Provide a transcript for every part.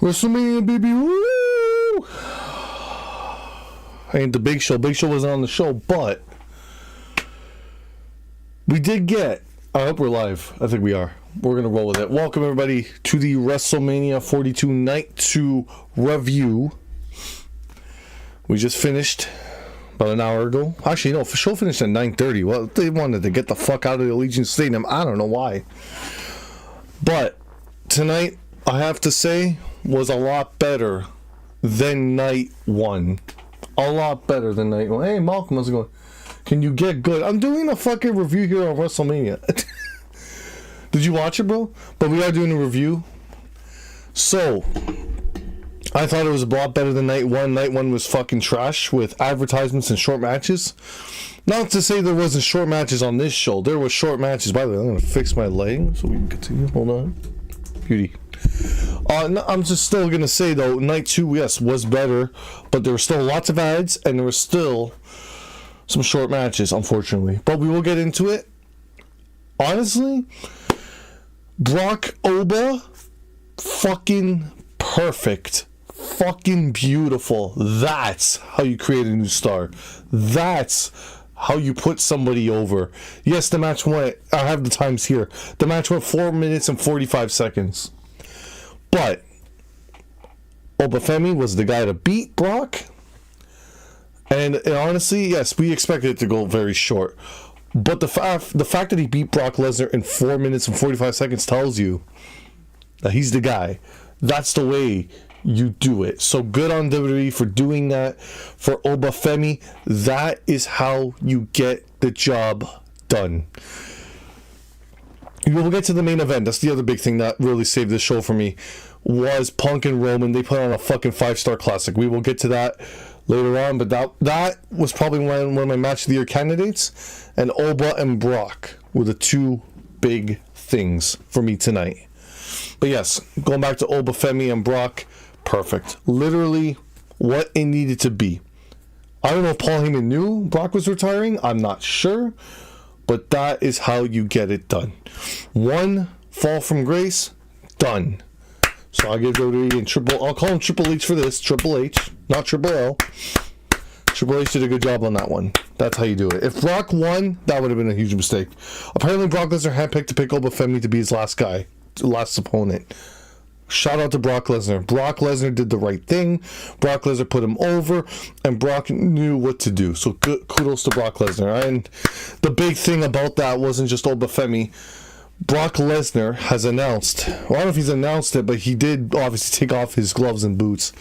WrestleMania, baby, woo! Ain't the Big Show. Big Show wasn't on the show, but we did get. I hope we're live. I think we are. We're gonna roll with it. Welcome everybody to the WrestleMania 42 Night 2 review. We just finished about an hour ago. Actually, no, the show finished at 9:30. Well, they wanted to get the fuck out of the Allegiant Stadium. I don't know why. But tonight, I have to say, was a lot better than night one. A lot better than night one. Hey, Malcolm, how's it going? Can you get good? I'm doing a fucking review here on WrestleMania. Did you watch it, bro? But we are doing a review. So, I thought it was a lot better than night one. Night one was fucking trash with advertisements and short matches. Not to say there wasn't short matches on this show. There were short matches. By the way, I'm going to fix my lighting so we can continue. Hold on. Beauty. No, I'm just still going to say, though, night two, yes, was better. But there were still lots of ads, and there were still some short matches, unfortunately. But we will get into it. Honestly, Brock Oba, fucking perfect. Fucking beautiful. That's how you create a new star. That's how you put somebody over. Yes, the match went, I have the times here. The match went 4 minutes and 45 seconds. But Obafemi was the guy to beat Brock. And honestly, yes, we expected it to go very short. But the fact that he beat Brock Lesnar in 4 minutes and 45 seconds tells you that he's the guy. That's the way you do it. So good on WWE for doing that. For Obafemi, that is how you get the job done. We'll get to the main event. That's the other big thing that really saved this show for me, was Punk and Roman. They put on a fucking 5-star classic. We will get to that later on, but that was probably one of my match of the year candidates, and Oba and Brock were the two big things for me tonight. But yes, going back to Obafemi and Brock, perfect. Literally what it needed to be. I don't know if Paul Heyman knew Brock was retiring. I'm not sure. But that is how you get it done. One fall from grace, done. So I'll give WWE and I'll call him Triple H for this. Triple H, not Triple L. Triple H did a good job on that one. That's how you do it. If Brock won, that would have been a huge mistake. Apparently Brock Lesnar handpicked to pick Obafemi to be his last guy. Last opponent. Shout out to Brock Lesnar. Brock Lesnar did the right thing. Brock Lesnar put him over, and Brock knew what to do. So kudos to Brock Lesnar. And the big thing about that wasn't just Obafemi. Brock Lesnar has announced, well, I don't know if he's announced it, but he did obviously take off his gloves and boots.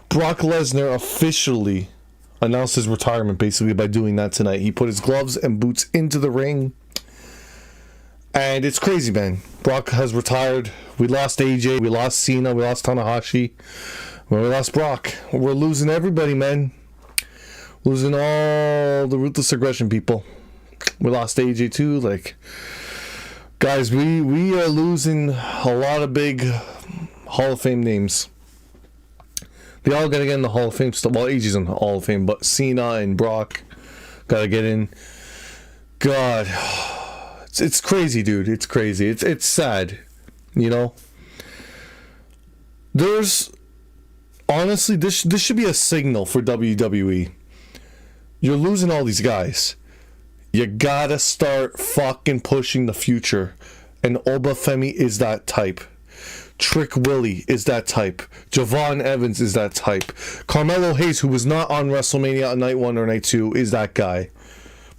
Brock Lesnar officially announced his retirement basically by doing that tonight. He put his gloves and boots into the ring. And it's crazy, man. Brock has retired. We lost AJ. We lost Cena. We lost Tanahashi. We lost Brock. We're losing everybody, man. Losing all the Ruthless Aggression people. We lost AJ too. Like, guys, we are losing a lot of big Hall of Fame names. They all got to get in the Hall of Fame stuff. Well, AJ's in the Hall of Fame, but Cena and Brock got to get in. God. It's crazy, dude. It's crazy. It's sad, you know. There's honestly, this should be a signal for WWE. You're losing all these guys. You gotta start fucking pushing the future. And Obafemi is that type. Trick Willie is that type. Javon Evans is that type. Carmelo Hayes, who was not on WrestleMania on night one or night two, is that guy.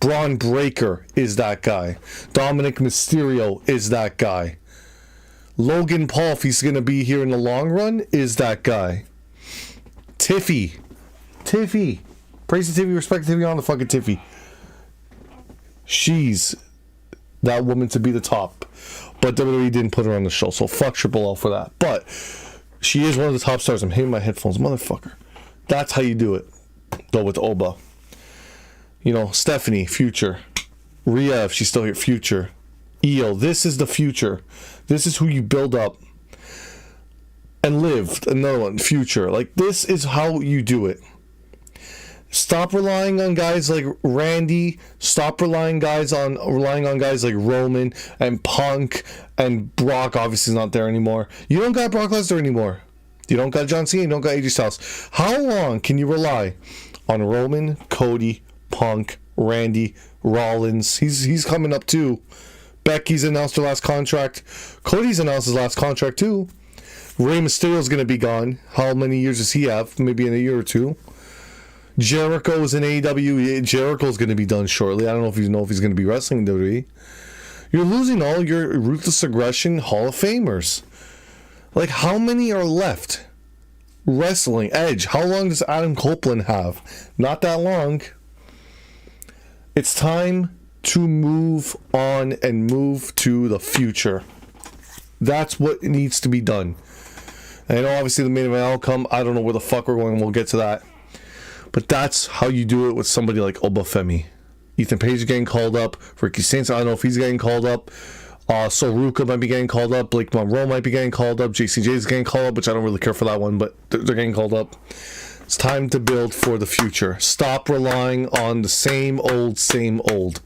Braun Breaker is that guy. Dominic Mysterio is that guy. Logan Paul, if he's going to be here in the long run, is that guy. Tiffy. Praise to Tiffy, respect to Tiffy, on the fucking Tiffy. She's that woman to be the top. But WWE didn't put her on the show, so fuck Triple L for that. But she is one of the top stars. I'm hitting my headphones, motherfucker. That's how you do it, though, with Oba. You know, Stephanie, future. Rhea, if she's still here, future. Io, this is the future. This is who you build up. And Liv, another one, future. Like, this is how you do it. Stop relying on guys like Randy. Stop relying on guys like Roman and Punk and Brock. Obviously, is not there anymore. You don't got Brock Lesnar anymore. You don't got John Cena, you don't got AJ Styles. How long can you rely on Roman, Cody, Punk, Randy, Rollins? He's coming up too. Becky's announced her last contract. Cody's announced his last contract too. Rey Mysterio's going to be gone. How many years does he have? Maybe in a year or two. Jericho's in AEW. Jericho's going to be done shortly. I don't know if he's going to be wrestling in WWE. You're losing all your Ruthless Aggression Hall of Famers. Like, how many are left? Wrestling. Edge. How long does Adam Copeland have? Not that long. It's time to move on and move to the future. That's what needs to be done. And I know obviously the main event outcome, I don't know where the fuck we're going, we'll get to that. But that's how you do it with somebody like Obafemi. Ethan Page is getting called up. Ricky Saints, I don't know if he's getting called up. Soruka might be getting called up. Blake Monroe might be getting called up. JCJ is getting called up, which I don't really care for that one, but they're getting called up. It's time to build for the future. Stop relying on the same old.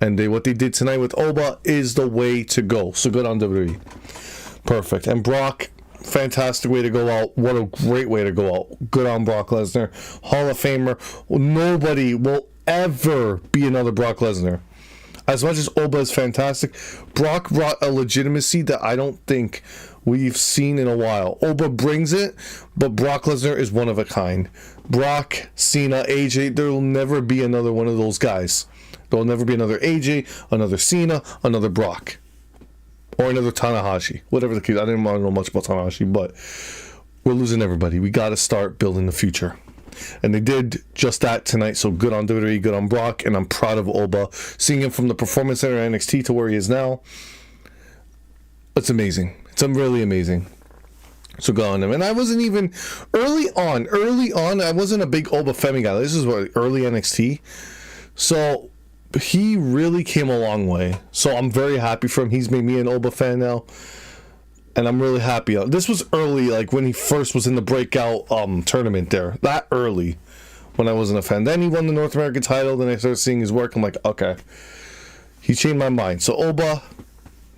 And what they did tonight with Oba is the way to go. So good on WWE. Perfect. And Brock, fantastic way to go out. What a great way to go out. Good on Brock Lesnar. Hall of Famer. Nobody will ever be another Brock Lesnar. As much as Oba is fantastic, Brock brought a legitimacy that I don't think we've seen in a while. Oba brings it, but Brock Lesnar is one of a kind. Brock, Cena, AJ, there will never be another one of those guys. There will never be another AJ, another Cena, another Brock. Or another Tanahashi. Whatever the case. I didn't want to know much about Tanahashi, but we're losing everybody. We got to start building the future. And they did just that tonight, so good on WWE, good on Brock, and I'm proud of Oba. Seeing him from the Performance Center NXT to where he is now, it's amazing. It's really amazing. So good on him. And I wasn't even, early on, I wasn't a big Obafemi guy. This is what, early NXT. So he really came a long way. So I'm very happy for him. He's made me an Oba fan now. And I'm really happy. This was early, like when he first was in the breakout tournament there. That early, when I wasn't a fan. Then he won the North American title. Then I started seeing his work. I'm like, okay. He changed my mind. So Oba,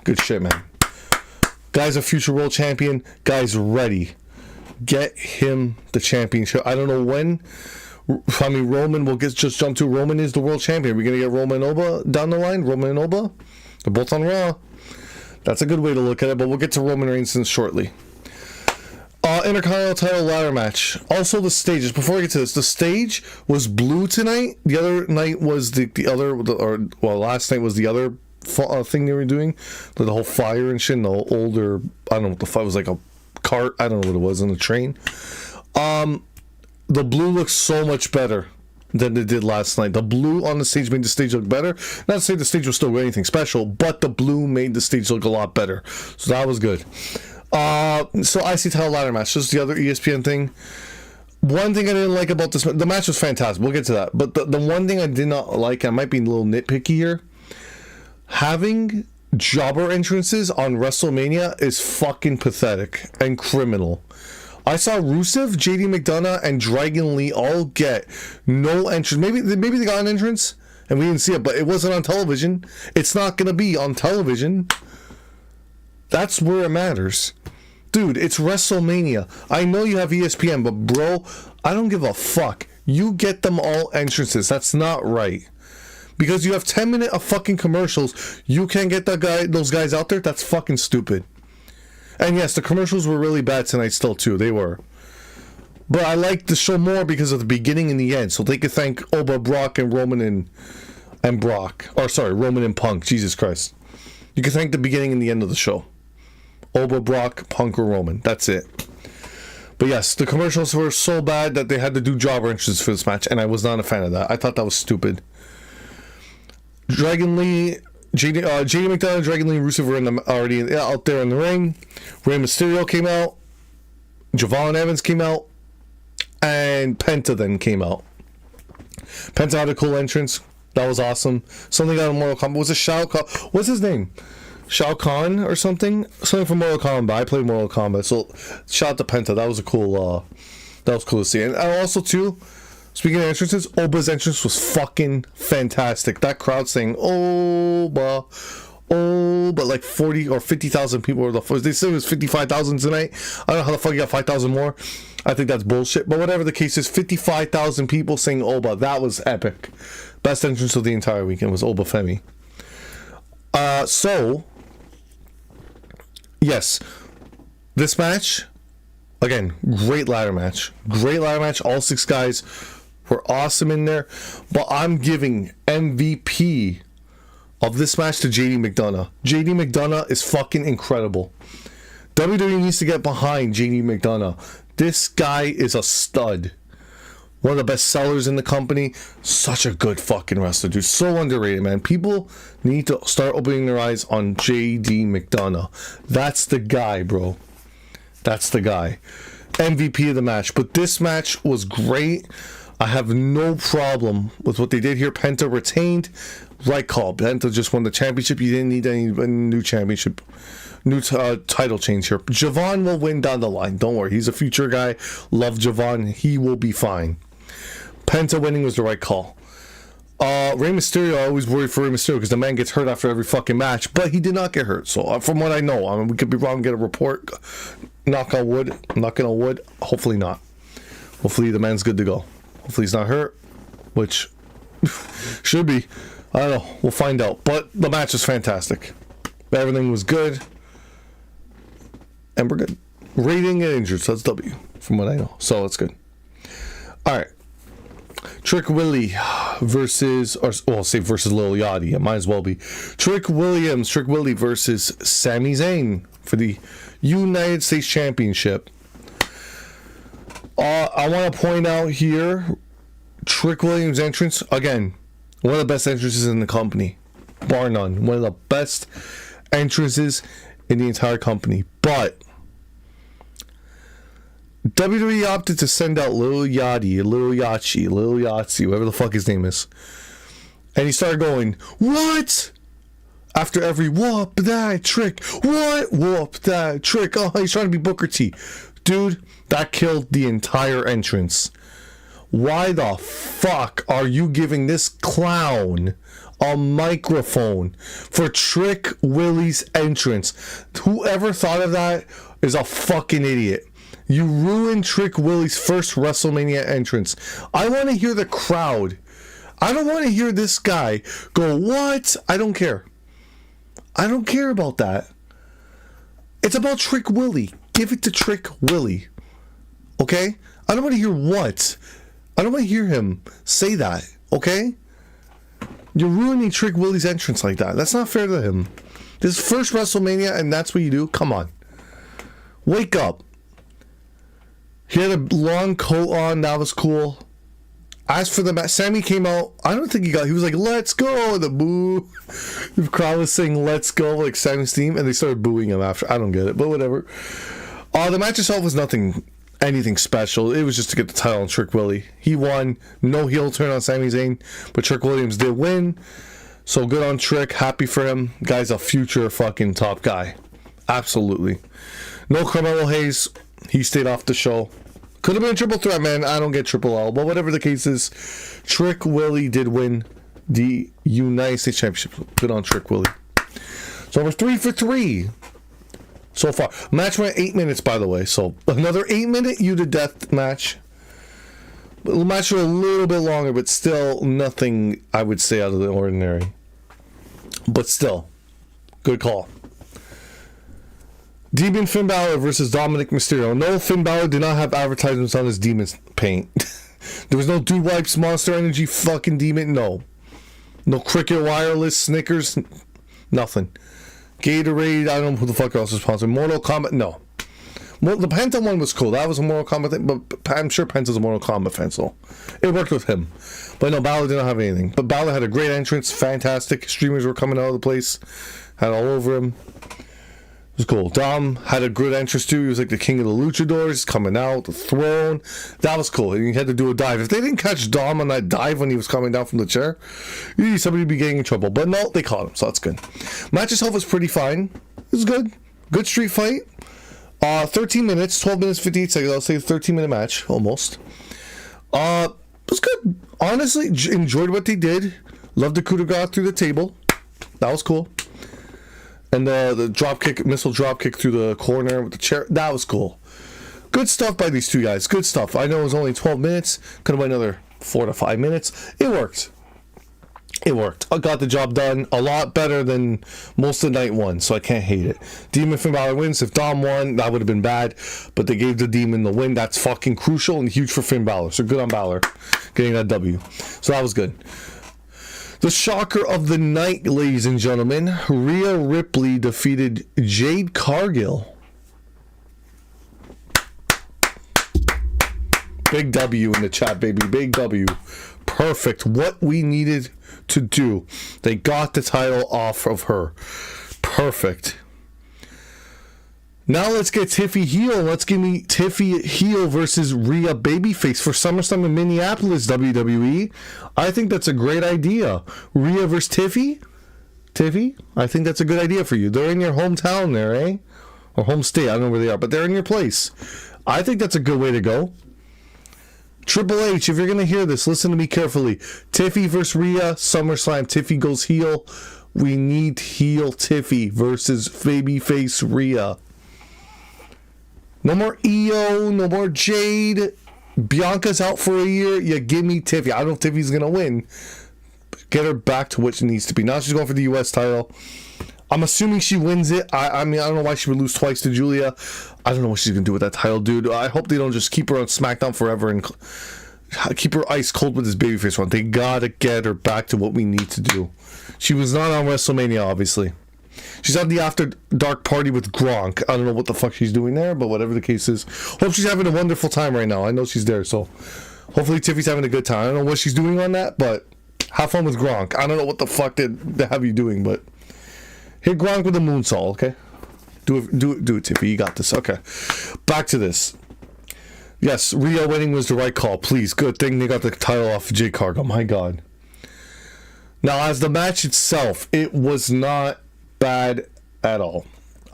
good shit, man. Guy's a future world champion. Guy's ready. Get him the championship. I don't know when. I mean, Roman, we'll just jump to Roman is the world champion. We're going to get Roman and Oba down the line. Roman and Oba. They're both on Raw. That's a good way to look at it, but we'll get to Roman Reigns shortly. Intercontinental title ladder match. Also the stages. Before we get to this, the stage was blue tonight. The other night was last night was the other thing they were doing. The whole fire and shit, and the older, I don't know what the fire was, like a cart. I don't know what it was on the train. The blue looks so much better than they did last night. The blue on the stage made the stage look better. Not to say the stage was still anything special, but the blue made the stage look a lot better. So that was good. So IC title ladder match. Just the other ESPN thing. One thing I didn't like about this, the match was fantastic. We'll get to that. But the one thing I did not like, I might be a little nitpicky here, having jobber entrances on WrestleMania is fucking pathetic and criminal. I saw Rusev, JD McDonough, and Dragon Lee all get no entrance. Maybe they got an entrance and we didn't see it, but it wasn't on television. It's not going to be on television. That's where it matters. Dude, it's WrestleMania. I know you have ESPN, but bro, I don't give a fuck. You get them all entrances. That's not right. Because you have 10 minutes of fucking commercials, you can't get those guys out there? That's fucking stupid. And yes, the commercials were really bad tonight still too. They were. But I liked the show more because of the beginning and the end. So they could thank Oba, Brock, and Roman and Brock. Or sorry, Roman and Punk. Jesus Christ. You can thank the beginning and the end of the show. Oba, Brock, Punk, or Roman. That's it. But yes, the commercials were so bad that they had to do jobber entrances for this match. And I was not a fan of that. I thought that was stupid. Dragon Lee... JD McDonough, Dragon Lee, and Rusev were already out there in the ring. Rey Mysterio came out. Javon Evans came out. And Penta then came out. Penta had a cool entrance. That was awesome. Something out of Mortal Kombat. Was it Shao Kahn? What's his name? Shao Kahn or something? Something from Mortal Kombat. I played Mortal Kombat. So shout out to Penta. That was a cool, that was cool to see. And also, too, speaking of entrances, Oba's entrance was fucking fantastic. That crowd saying, Oba, Oh, but like 40 or 50,000 people were they said it was 55,000 tonight. I don't know how the fuck you got 5,000 more. I think that's bullshit. But whatever the case is, 55,000 people singing Oba. That was epic. Best entrance of the entire weekend was Oba Femi. So, yes, this match, again, great ladder match. Great ladder match. All 6 guys were awesome in there. But I'm giving MVP of this match to JD McDonough. JD McDonough is fucking incredible. WWE needs to get behind JD McDonough. This guy is a stud. One of the best sellers in the company. Such a good fucking wrestler, dude. So underrated, man. People need to start opening their eyes on JD McDonough. That's the guy, bro. That's the guy. MVP of the match. But this match was great. I have no problem with what they did here. Penta retained. Right call. Penta just won the championship. You didn't need any new championship. New title change here. Javon will win down the line. Don't worry. He's a future guy. Love Javon. He will be fine. Penta winning was the right call. Rey Mysterio, I always worry for Rey Mysterio because the man gets hurt after every fucking match, but he did not get hurt. So from what I know, I mean, we could be wrong, get a report. Knock on wood. Knocking on wood. Hopefully not. Hopefully the man's good to go. Hopefully he's not hurt, which should be. I don't know. We'll find out. But the match was fantastic. Everything was good. And we're good. Rating and injured, so that's W, from what I know. So that's good. Alright. Trick Willie versus, or well, I'll say versus Lil Yachty. It might as well be. Trick Willie versus Sami Zayn for the United States Championship. I want to point out here, Trick Williams' entrance, again, one of the best entrances in the company. Bar none. One of the best entrances in the entire company. But WWE opted to send out Lil Yachty, whatever the fuck his name is. And he started going, what? After every whoop that trick. What? Whoop that trick. Oh, he's trying to be Booker T. Dude, that killed the entire entrance. Why the fuck are you giving this clown a microphone for Trick Willie's entrance? Whoever thought of that is a fucking idiot. You ruined Trick Willie's first WrestleMania entrance. I want to hear the crowd. I don't want to hear this guy go, what? I don't care. I don't care about that. It's about Trick Willie. Give it to Trick Willie. Okay? I don't want to hear what. I don't want to hear him say that. Okay? You're ruining Trick Willie's entrance like that. That's not fair to him. This is first WrestleMania and that's what you do? Come on. Wake up. He had a long coat on. That was cool. As for the match, Sammy came out. I don't think he was like, let's go. The boo. The crowd was saying, let's go, like Sammy's theme. And they started booing him after. I don't get it, but whatever. The match itself was anything special. It was just to get the title on Trick Willie. He won. No heel turn on Sami Zayn. But Trick Williams did win. So good on Trick. Happy for him. Guy's a future fucking top guy. Absolutely. No Carmelo Hayes. He stayed off the show. Could have been a triple threat, man. I don't get triple L. But whatever the case is, Trick Willie did win the United States Championship. Good on Trick Willie. So we're 3 for 3 so far. Match went 8 minutes, by the way. So another 8-minute you to death match. The match was a little bit longer, but still nothing, I would say, out of the ordinary. But still, good call. Demon Finn Balor versus Dominic Mysterio. No, Finn Balor did not have advertisements on his demon paint. There was no Dude Wipes, Monster Energy, fucking demon. No. No Cricket Wireless, Snickers. Nothing. Gatorade. I don't know who the fuck else was sponsored. Mortal Kombat. No. Well, the Penta one was cool. That was a Mortal Kombat thing, but I'm sure Penta's a Mortal Kombat fan, so it worked with him. But no, Balor did not have anything. But Balor had a great entrance. Fantastic. Streamers were coming out of the place. Had all over him. It was cool. Dom had a good entrance too. He was like the king of the luchadors, coming out, the throne. That was cool. He had to do a dive. If they didn't catch Dom on that dive when he was coming down from the chair, somebody would be getting in trouble. But no, they caught him, so that's good. Match itself was pretty fine. It was good. Good street fight. 13 minutes, 12 minutes, 58 seconds. I'll say a 13-minute match, almost. It was good. Honestly, enjoyed what they did. Loved the coup de grace through the table. That was cool. And the drop kick, missile drop kick through the corner with the chair, that was cool. Good stuff by these two guys. Good stuff. I know it was only 12 minutes. Could have been another 4 to 5 minutes. It worked. It worked. I got the job done a lot better than most of night one, so I can't hate it. Demon Finn Balor wins. If Dom won, that would have been bad, but they gave the Demon the win. That's fucking crucial and huge for Finn Balor. So good on Balor getting that W. So that was good. The shocker of the night, ladies and gentlemen, Rhea Ripley defeated Jade Cargill. Big W in the chat, baby. Big W. Perfect. What we needed to do. They got the title off of her. Perfect. Now let's get Tiffy heel. Let's give me Tiffy heel versus Rhea babyface for SummerSlam in Minneapolis, WWE. I think that's a great idea. Rhea versus Tiffy? Tiffy? I think that's a good idea for you. They're in your hometown there, eh? Or home state. I don't know where they are, but they're in your place. I think that's a good way to go. Triple H, if you're going to hear this, listen to me carefully. Tiffy versus Rhea, SummerSlam. Tiffy goes heel. We need heel Tiffy versus babyface Rhea. No more EO, no more Jade. Bianca's out for a year. You give me Tiffy. I don't know if Tiffy's going to win. Get her back to what she needs to be. Now she's going for the U.S. title. I'm assuming she wins it. I mean, I don't know why she would lose twice to Julia. I don't know what she's going to do with that title, dude. I hope they don't just keep her on SmackDown forever and keep her ice cold with this babyface run. They got to get her back to what we need to do. She was not on WrestleMania, obviously. She's at the After Dark party with Gronk. I don't know what the fuck she's doing there, but whatever the case is. Hope she's having a wonderful time right now. I know she's there, so hopefully Tiffy's having a good time. I don't know what she's doing on that, but have fun with Gronk. I don't know what the fuck they have you doing, but hit Gronk with a moonsault, okay? Do it, Tiffy. You got this. Okay. Back to this. Yes, Rhea winning was the right call. Please, good thing they got the title off of Jade Cargill. My God. Now, as the match itself, it was not bad at all.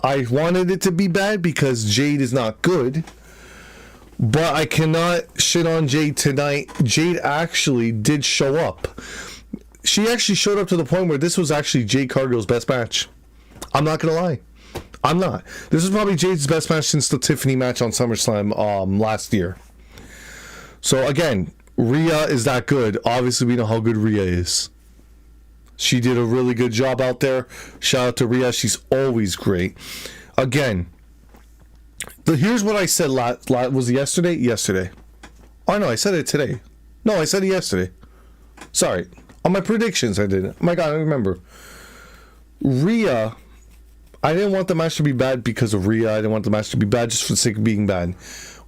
I wanted it to be bad because Jade is not good, but I cannot shit on Jade tonight. Jade actually did show up. She actually showed up to the point where this was actually Jade Cargill's best match. I'm not gonna lie. I'm not. This is probably Jade's best match since the Tiffany match on SummerSlam last year. So again, Rhea is that good. Obviously, we know how good Rhea is. She did a really good job out there. Shout out to Rhea. She's always great. Again, here's what I said was it yesterday? Yesterday. Oh, no, I said it today. No, I said it yesterday. Sorry. On my predictions, I did. Oh my God, I remember. Rhea, I didn't want the match to be bad because of Rhea. I didn't want the match to be bad just for the sake of being bad.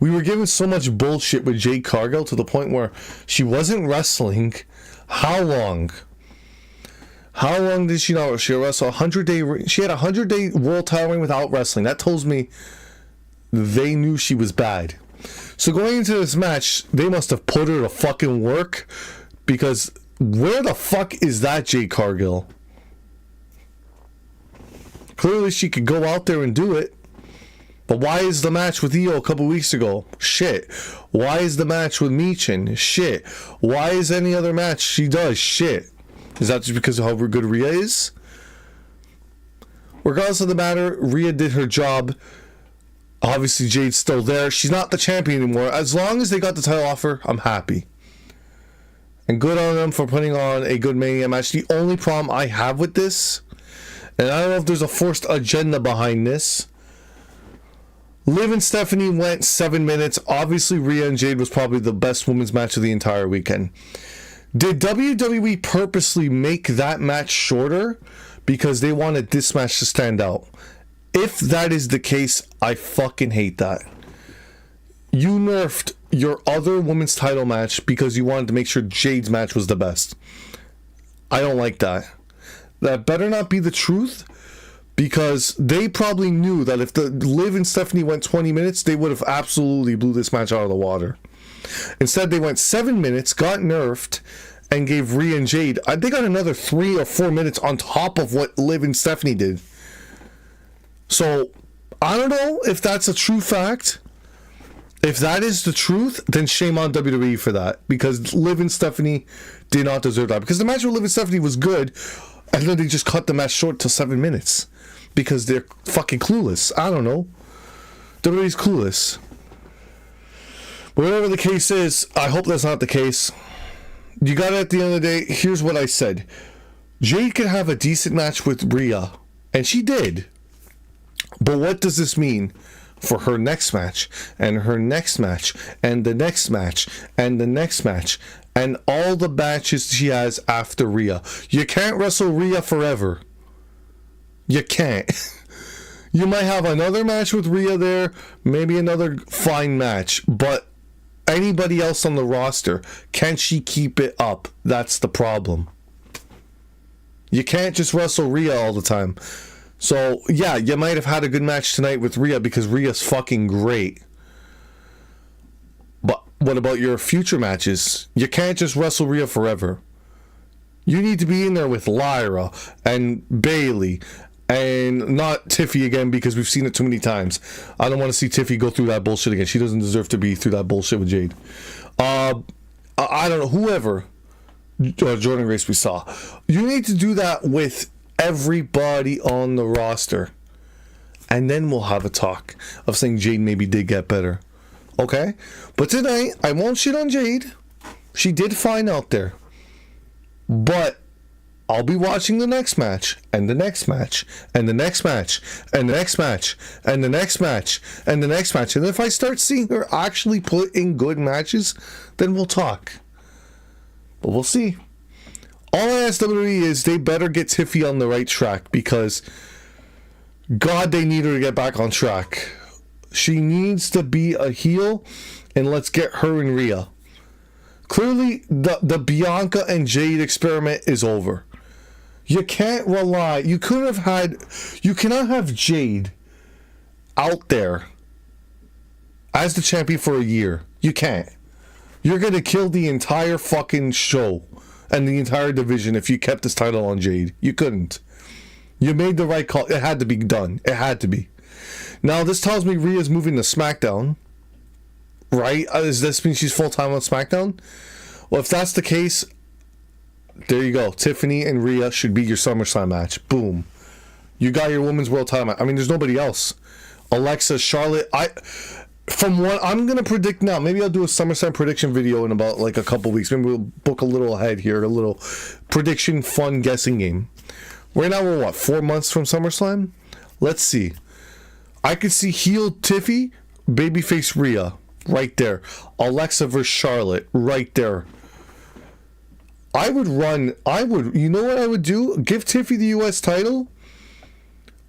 We were given so much bullshit with Jade Cargill to the point where she wasn't wrestling. How long? How long did she not? She wrestle 100-day. She had a 100-day world title reign without wrestling. That tells me they knew she was bad. So going into this match, they must have put her to fucking work, because where the fuck is that Jade Cargill? Clearly she could go out there and do it. But why is the match with Io a couple weeks ago? Shit. Why is the match with Michin? Shit. Why is any other match she does? Shit. Is that just because of how good Rhea is? Regardless of the matter, Rhea did her job. Obviously, Jade's still there. She's not the champion anymore. As long as they got the title off her, I'm happy. And good on them for putting on a good Mania match. The only problem I have with this, and I don't know if there's a forced agenda behind this, Liv and Stephanie went 7 minutes. Obviously, Rhea and Jade was probably the best women's match of the entire weekend. Did WWE purposely make that match shorter because they wanted this match to stand out? If that is the case, I fucking hate that. You nerfed your other women's title match because you wanted to make sure Jade's match was the best. I don't like that. That better not be the truth, because they probably knew that if the Liv and Stephanie went 20 minutes, they would have absolutely blew this match out of the water. Instead, they went 7 minutes, got nerfed, and gave Rhea and Jade, they got another 3 or 4 minutes on top of what Liv and Stephanie did. So, I don't know if that's a true fact. If that is the truth, then shame on WWE for that, because Liv and Stephanie did not deserve that. Because the match with Liv and Stephanie was good, and then they just cut the match short to 7 minutes. because they're fucking clueless. I don't know. WWE's clueless. But whatever the case is, I hope that's not the case. You got it at the end of the day. Here's what I said. Jade could have a decent match with Rhea, and she did. But what does this mean for her next match, and her next match, and the next match, and the next match, and all the matches she has after Rhea? You can't wrestle Rhea forever. You can't. You might have another match with Rhea there, maybe another fine match, but anybody else on the roster, can she keep it up? That's the problem. You can't just wrestle Rhea all the time. So, yeah, you might have had a good match tonight with Rhea because Rhea's fucking great. But what about your future matches? You can't just wrestle Rhea forever. You need to be in there with Lyra and Bayley and not Tiffy again because we've seen it too many times. I don't want to see Tiffy go through that bullshit again. She doesn't deserve to be through that bullshit with Jade. I don't know, whoever Jordan Grace we saw. You need to do that with everybody on the roster. And then we'll have a talk of saying Jade maybe did get better. Okay? But tonight, I won't shit on Jade. She did fine out there. But I'll be watching the next match, and the next match, and the next match, and the next match, and the next match, and the next match. And if I start seeing her actually put in good matches, then we'll talk. But we'll see. All I ask WWE is they better get Tiffy on the right track, because God, they need her to get back on track. She needs to be a heel, and let's get her and Rhea. Clearly, the Bianca and Jade experiment is over. You can't rely. You cannot have Jade out there as the champion for a year. You can't. You're going to kill the entire fucking show and the entire division if you kept this title on Jade. You couldn't. You made the right call. It had to be done. It had to be. Now, this tells me Rhea's moving to SmackDown. Right? Does this mean she's full-time on SmackDown? Well, if that's the case, there you go. Tiffany and Rhea should be your SummerSlam match. Boom. You got your Women's World Title match. I mean, there's nobody else. Alexa, Charlotte. From what I'm going to predict now, maybe I'll do a SummerSlam prediction video in about like a couple weeks. Maybe we'll book a little ahead here, a little prediction fun guessing game. Right now we're 4 months from SummerSlam? Let's see. I could see heel Tiffy, babyface Rhea. Right there. Alexa versus Charlotte. Right there. You know what I would do? Give Tiffy the US title.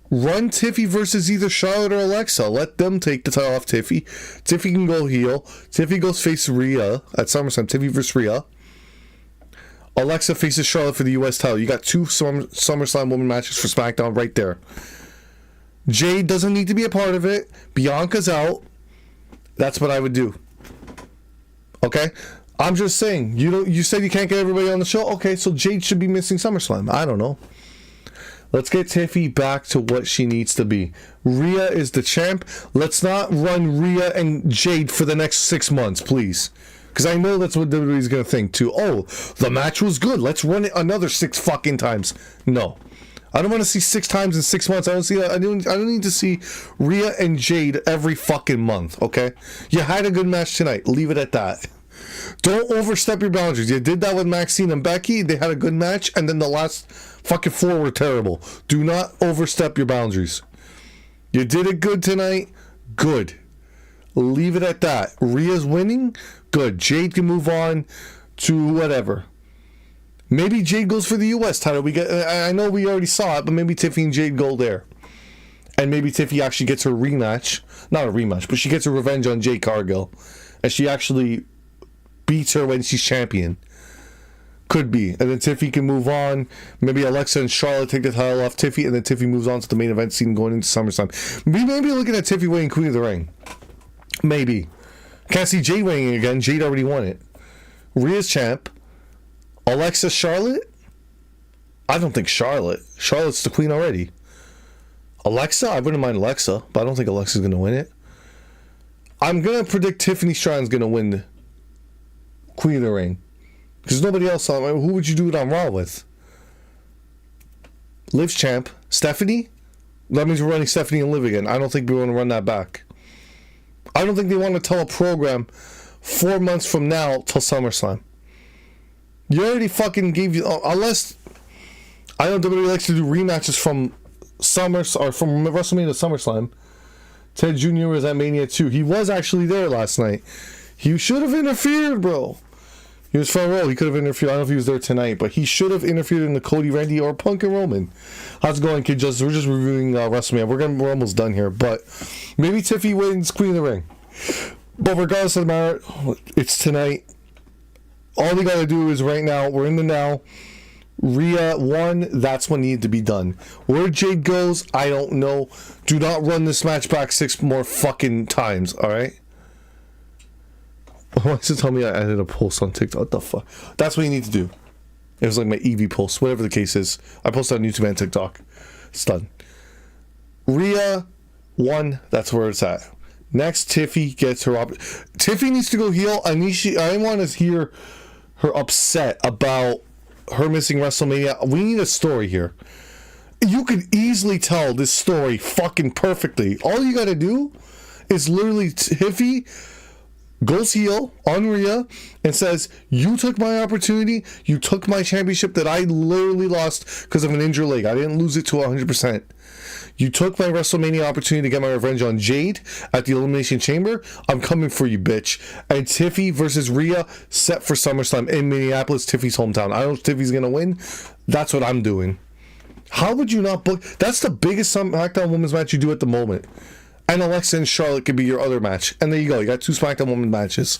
Run Tiffy versus either Charlotte or Alexa. Let them take the title off Tiffy. Tiffy can go heel. Tiffy goes face Rhea at SummerSlam. Tiffy versus Rhea. Alexa faces Charlotte for the US title. You got 2 SummerSlam women matches for SmackDown right there. Jade doesn't need to be a part of it. Bianca's out. That's what I would do. Okay? I'm just saying. You said you can't get everybody on the show? Okay, so Jade should be missing SummerSlam. I don't know. Let's get Tiffy back to what she needs to be. Rhea is the champ. Let's not run Rhea and Jade for the next 6 months, please. Because I know that's what WWE's going to think, too. Oh, the match was good. Let's run it another 6 fucking times. No. I don't want to see 6 times in 6 months. I don't need to see Rhea and Jade every fucking month, okay? You had a good match tonight. Leave it at that. Don't overstep your boundaries. You did that with Maxine and Becky. They had a good match, and then the last fucking 4 were terrible. Do not overstep your boundaries. You did it good tonight. Good. Leave it at that. Rhea's winning. Good. Jade can move on to whatever. Maybe Jade goes for the US title. I know we already saw it, but maybe Tiffy and Jade go there. And maybe Tiffy actually gets her rematch. Not a rematch, but she gets her revenge on Jade Cargill. And she actually beats her when she's champion. Could be. And then Tiffy can move on. Maybe Alexa and Charlotte take the title off Tiffy, and then Tiffy moves on to the main event scene going into SummerSlam. We may be looking at Tiffy winning Queen of the Ring. Maybe. Can't see Jade winning it again. Jade already won it. Rhea's champ. Alexa, Charlotte? I don't think Charlotte. Charlotte's the queen already. Alexa? I wouldn't mind Alexa, but I don't think Alexa's going to win it. I'm going to predict Tiffany Stratton's going to win the Queen of the Ring. Because nobody else on. Who would you do it on Raw with? Liv's champ. Stephanie? That means we're running Stephanie and Liv again. I don't think we want to run that back. I don't think they want to tell a program 4 months from now till SummerSlam. You already fucking gave you... Unless... I know WWE likes to do rematches from from WrestleMania to SummerSlam. Ted Jr. was at Mania 2. He was actually there last night. He should have interfered, bro. He was front row. He could have interfered. I don't know if he was there tonight, but he should have interfered in the Cody, Randy, or Punk and Roman. How's it going, kid? We're just reviewing WrestleMania. We're almost done here, but maybe Tiffy wins Queen of the Ring. But regardless of the matter, it's tonight. All we gotta do is right now. We're in the now. Rhea won. That's what needed to be done. Where Jade goes, I don't know. Do not run this match back 6 more fucking times. All right. Why does it tell me I added a post on TikTok? What the fuck? That's what you need to do. It was like my EV post, whatever the case is. I posted on YouTube and TikTok. It's done. Rhea won. That's where it's at. Next, Tiffy gets her up. Tiffy needs to go heel. I want to hear her upset about her missing WrestleMania. We need a story here. You could easily tell this story fucking perfectly. All you got to do is literally Tiffy goes heel on Rhea and says, you took my opportunity, you took my championship that I literally lost because of an injured leg. I didn't lose it to 100%. You took my WrestleMania opportunity to get my revenge on Jade at the Elimination Chamber. I'm coming for you, bitch. And Tiffy versus Rhea set for SummerSlam in Minneapolis, Tiffy's hometown. I don't know if Tiffy's going to win. That's what I'm doing. How would you not book? That's the biggest SmackDown Women's match you do at the moment. And Alexa and Charlotte could be your other match. And there you go. You got 2 SmackDown Women matches.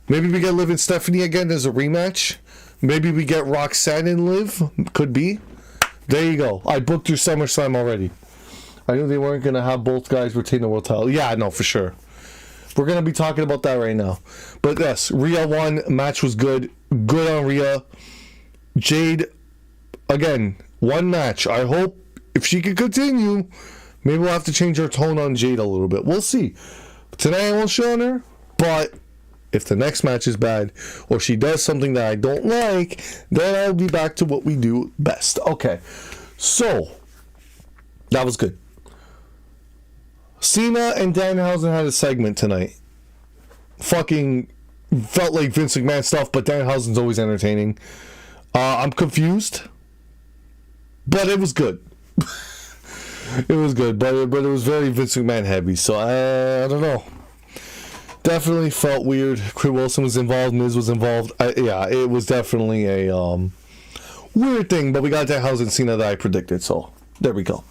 Maybe we get Liv and Stephanie again as a rematch. Maybe we get Roxanne and Liv. Could be. There you go. I booked your SummerSlam already. I knew they weren't going to have both guys retain the world title. Yeah, no, for sure. We're going to be talking about that right now. But yes, Rhea won. Match was good. Good on Rhea. Jade, again, one match. I hope if she can continue... Maybe we'll have to change our tone on Jade a little bit. We'll see. Tonight I won't show on her, but if the next match is bad or she does something that I don't like, then I'll be back to what we do best. Okay, so that was good. Cena and Danhausen had a segment tonight. Fucking felt like Vince McMahon stuff, but Danhausen's always entertaining. I'm confused, but it was good. It was good, but it was very Vince McMahon heavy, so I don't know. Definitely felt weird. Chris Wilson was involved, Miz was involved. Yeah, it was definitely a weird thing, but we got Danhausen and Cena that I predicted, so there we go.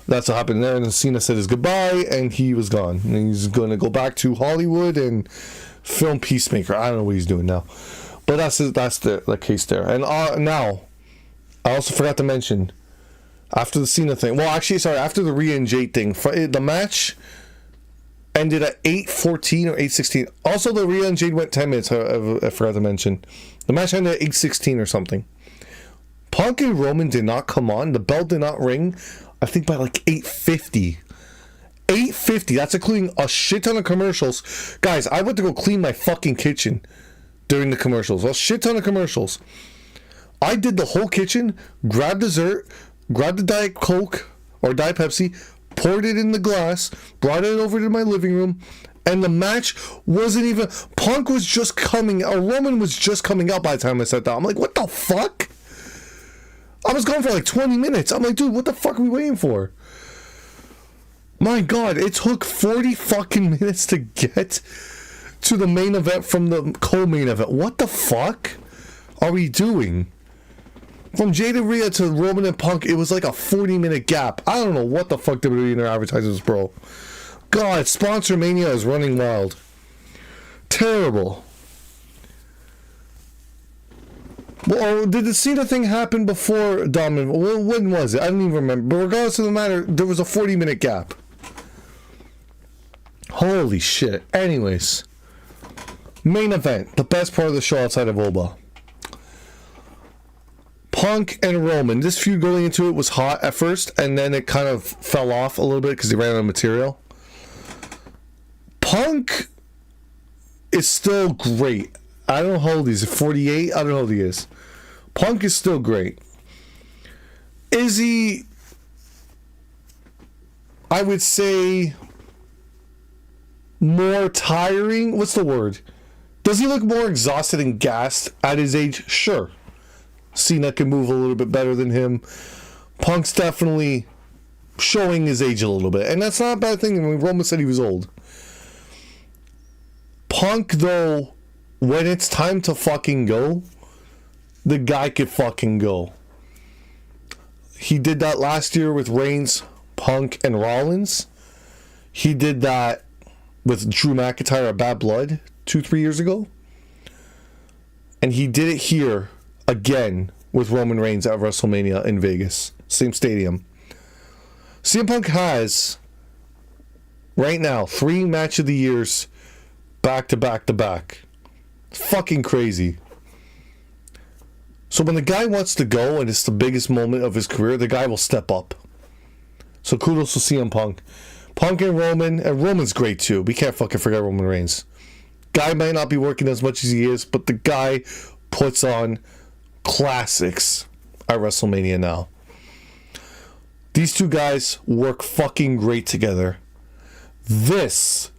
That's what happened there, and then Cena said his goodbye, and he was gone. And he's going to go back to Hollywood and film Peacemaker. I don't know what he's doing now. But that's the case there. And now, I also forgot to mention... After the Cena thing, well, actually, sorry, after the Rhea and Jade thing, the match ended at 8:14 or 8:16. Also, the Rhea and Jade went 10 minutes. I forgot to mention. The match ended at 8:16 or something. Punk and Roman did not come on. The bell did not ring. I think by like 8:50. 8:50. That's including a shit ton of commercials. Guys, I went to go clean my fucking kitchen during the commercials. A shit ton of commercials. I did the whole kitchen, grabbed dessert, grabbed the Diet Coke or Diet Pepsi, poured it in the glass, brought it over to my living room, and the match wasn't even... Punk was just coming... A Roman was just coming out by the time I sat down. I'm like, what the fuck? I was gone for like 20 minutes. I'm like, dude, what the fuck are we waiting for? My God, it took 40 fucking minutes to get to the main event from the co-main event. What the fuck are we doing? From Jade and Rhea to Roman and Punk, it was like a 40-minute gap. I don't know what the fuck they were doing in their advertisements, bro. God, Sponsor Mania is running wild. Terrible. Well, did the Cena thing happen before Dominic? Well, when was it? I don't even remember. But regardless of the matter, there was a 40-minute gap. Holy shit. Anyways. Main event. The best part of the show outside of Oba. Punk and Roman. This feud going into it was hot at first, and then it kind of fell off a little bit because they ran out of material. Punk is still great. I don't know how old he is. 48? I don't know how old he is. Punk is still great. Is he I would say, more tiring. What's the word? Does he look more exhausted and gassed at his age? Sure. Cena can move a little bit better than him. Punk's definitely showing his age a little bit. And that's not a bad thing. I mean, Roman said he was old. Punk, though, when it's time to fucking go, the guy could fucking go. He did that last year with Reigns, Punk, and Rollins. He did that with Drew McIntyre at Bad Blood 2-3 years ago. And he did it here again with Roman Reigns at WrestleMania in Vegas. Same stadium. CM Punk has, right now, 3 match of the years back to back to back. It's fucking crazy. So when the guy wants to go and it's the biggest moment of his career, the guy will step up. So kudos to CM Punk. Punk and Roman's great too. We can't fucking forget Roman Reigns. Guy might not be working as much as he is, but the guy puts on classics at WrestleMania now. These two guys work fucking great together. This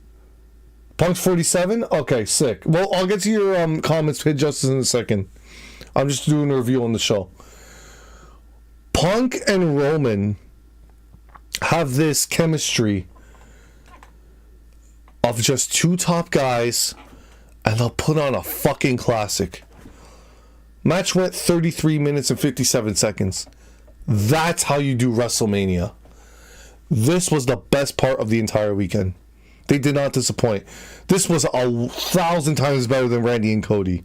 Punk's 47? Okay, sick. Well, I'll get to your comments, Pit Justice, in a second. I'm just doing a review on the show. Punk and Roman have this chemistry of just two top guys, and they'll put on a fucking classic. Match went 33 minutes and 57 seconds. That's how you do WrestleMania. This was the best part of the entire weekend. They did not disappoint. This was 1,000 times better than Randy and Cody.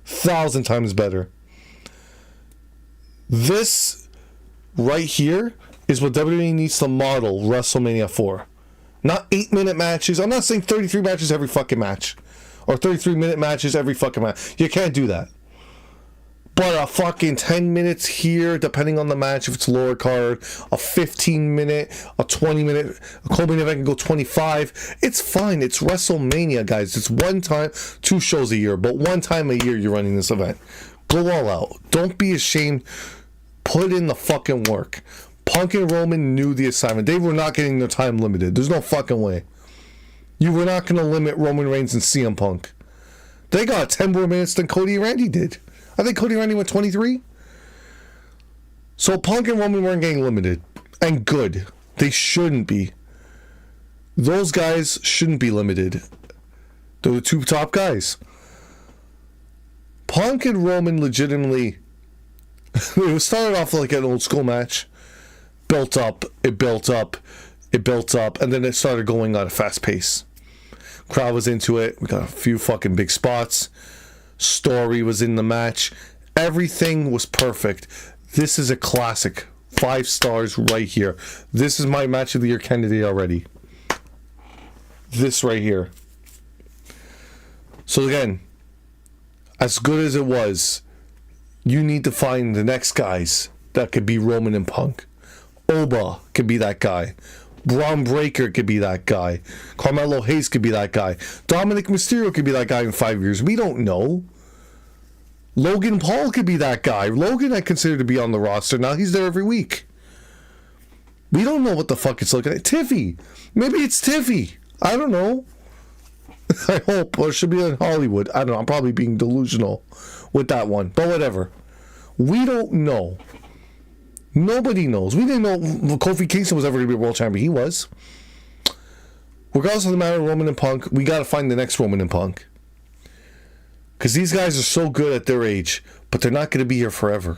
1,000 times better. This right here is what WWE needs to model WrestleMania for. Not 8-minute matches. I'm not saying 33 matches every fucking match. Or 33-minute matches every fucking match. You can't do that. But a fucking 10 minutes here, depending on the match, if it's lower card, a 15-minute, a 20-minute, a co-main event can go 25. It's fine. It's WrestleMania, guys. It's one time, 2 shows a year, but one time a year you're running this event. Go all out. Don't be ashamed. Put in the fucking work. Punk and Roman knew the assignment. They were not getting their time limited. There's no fucking way. You were not going to limit Roman Reigns and CM Punk. They got 10 more minutes than Cody and Randy did. I think Cody and Randy went 23. So Punk and Roman weren't getting limited. And good. They shouldn't be. Those guys shouldn't be limited. They're the 2 top guys. Punk and Roman legitimately... it started off like an old school match. Built up, it built up, it built up, and then it started going at a fast pace. Crowd was into it. We got a few fucking big spots. Story was in the match. Everything was perfect. This is a classic. 5 stars right here. This is my match of the year candidate already. This right here. So again, as good as it was, you need to find the next guys that could be Roman and Punk. Oba could be that guy. Braun Breaker could be that guy. Carmelo Hayes could be that guy. Dominic Mysterio could be that guy in 5 years. We don't know. Logan Paul could be that guy. Logan I consider to be on the roster now. He's there every week. We don't know what the fuck it's looking like. Tiffy. Maybe it's Tiffy. I don't know. I hope. Or it should be in Hollywood. I don't know. I'm probably being delusional with that one. But whatever. We don't know. Nobody knows. We didn't know Kofi Kingston was ever going to be a world champion. He was. Regardless of the matter of Roman and Punk, we got to find the next Roman and Punk. Because these guys are so good at their age, but they're not going to be here forever.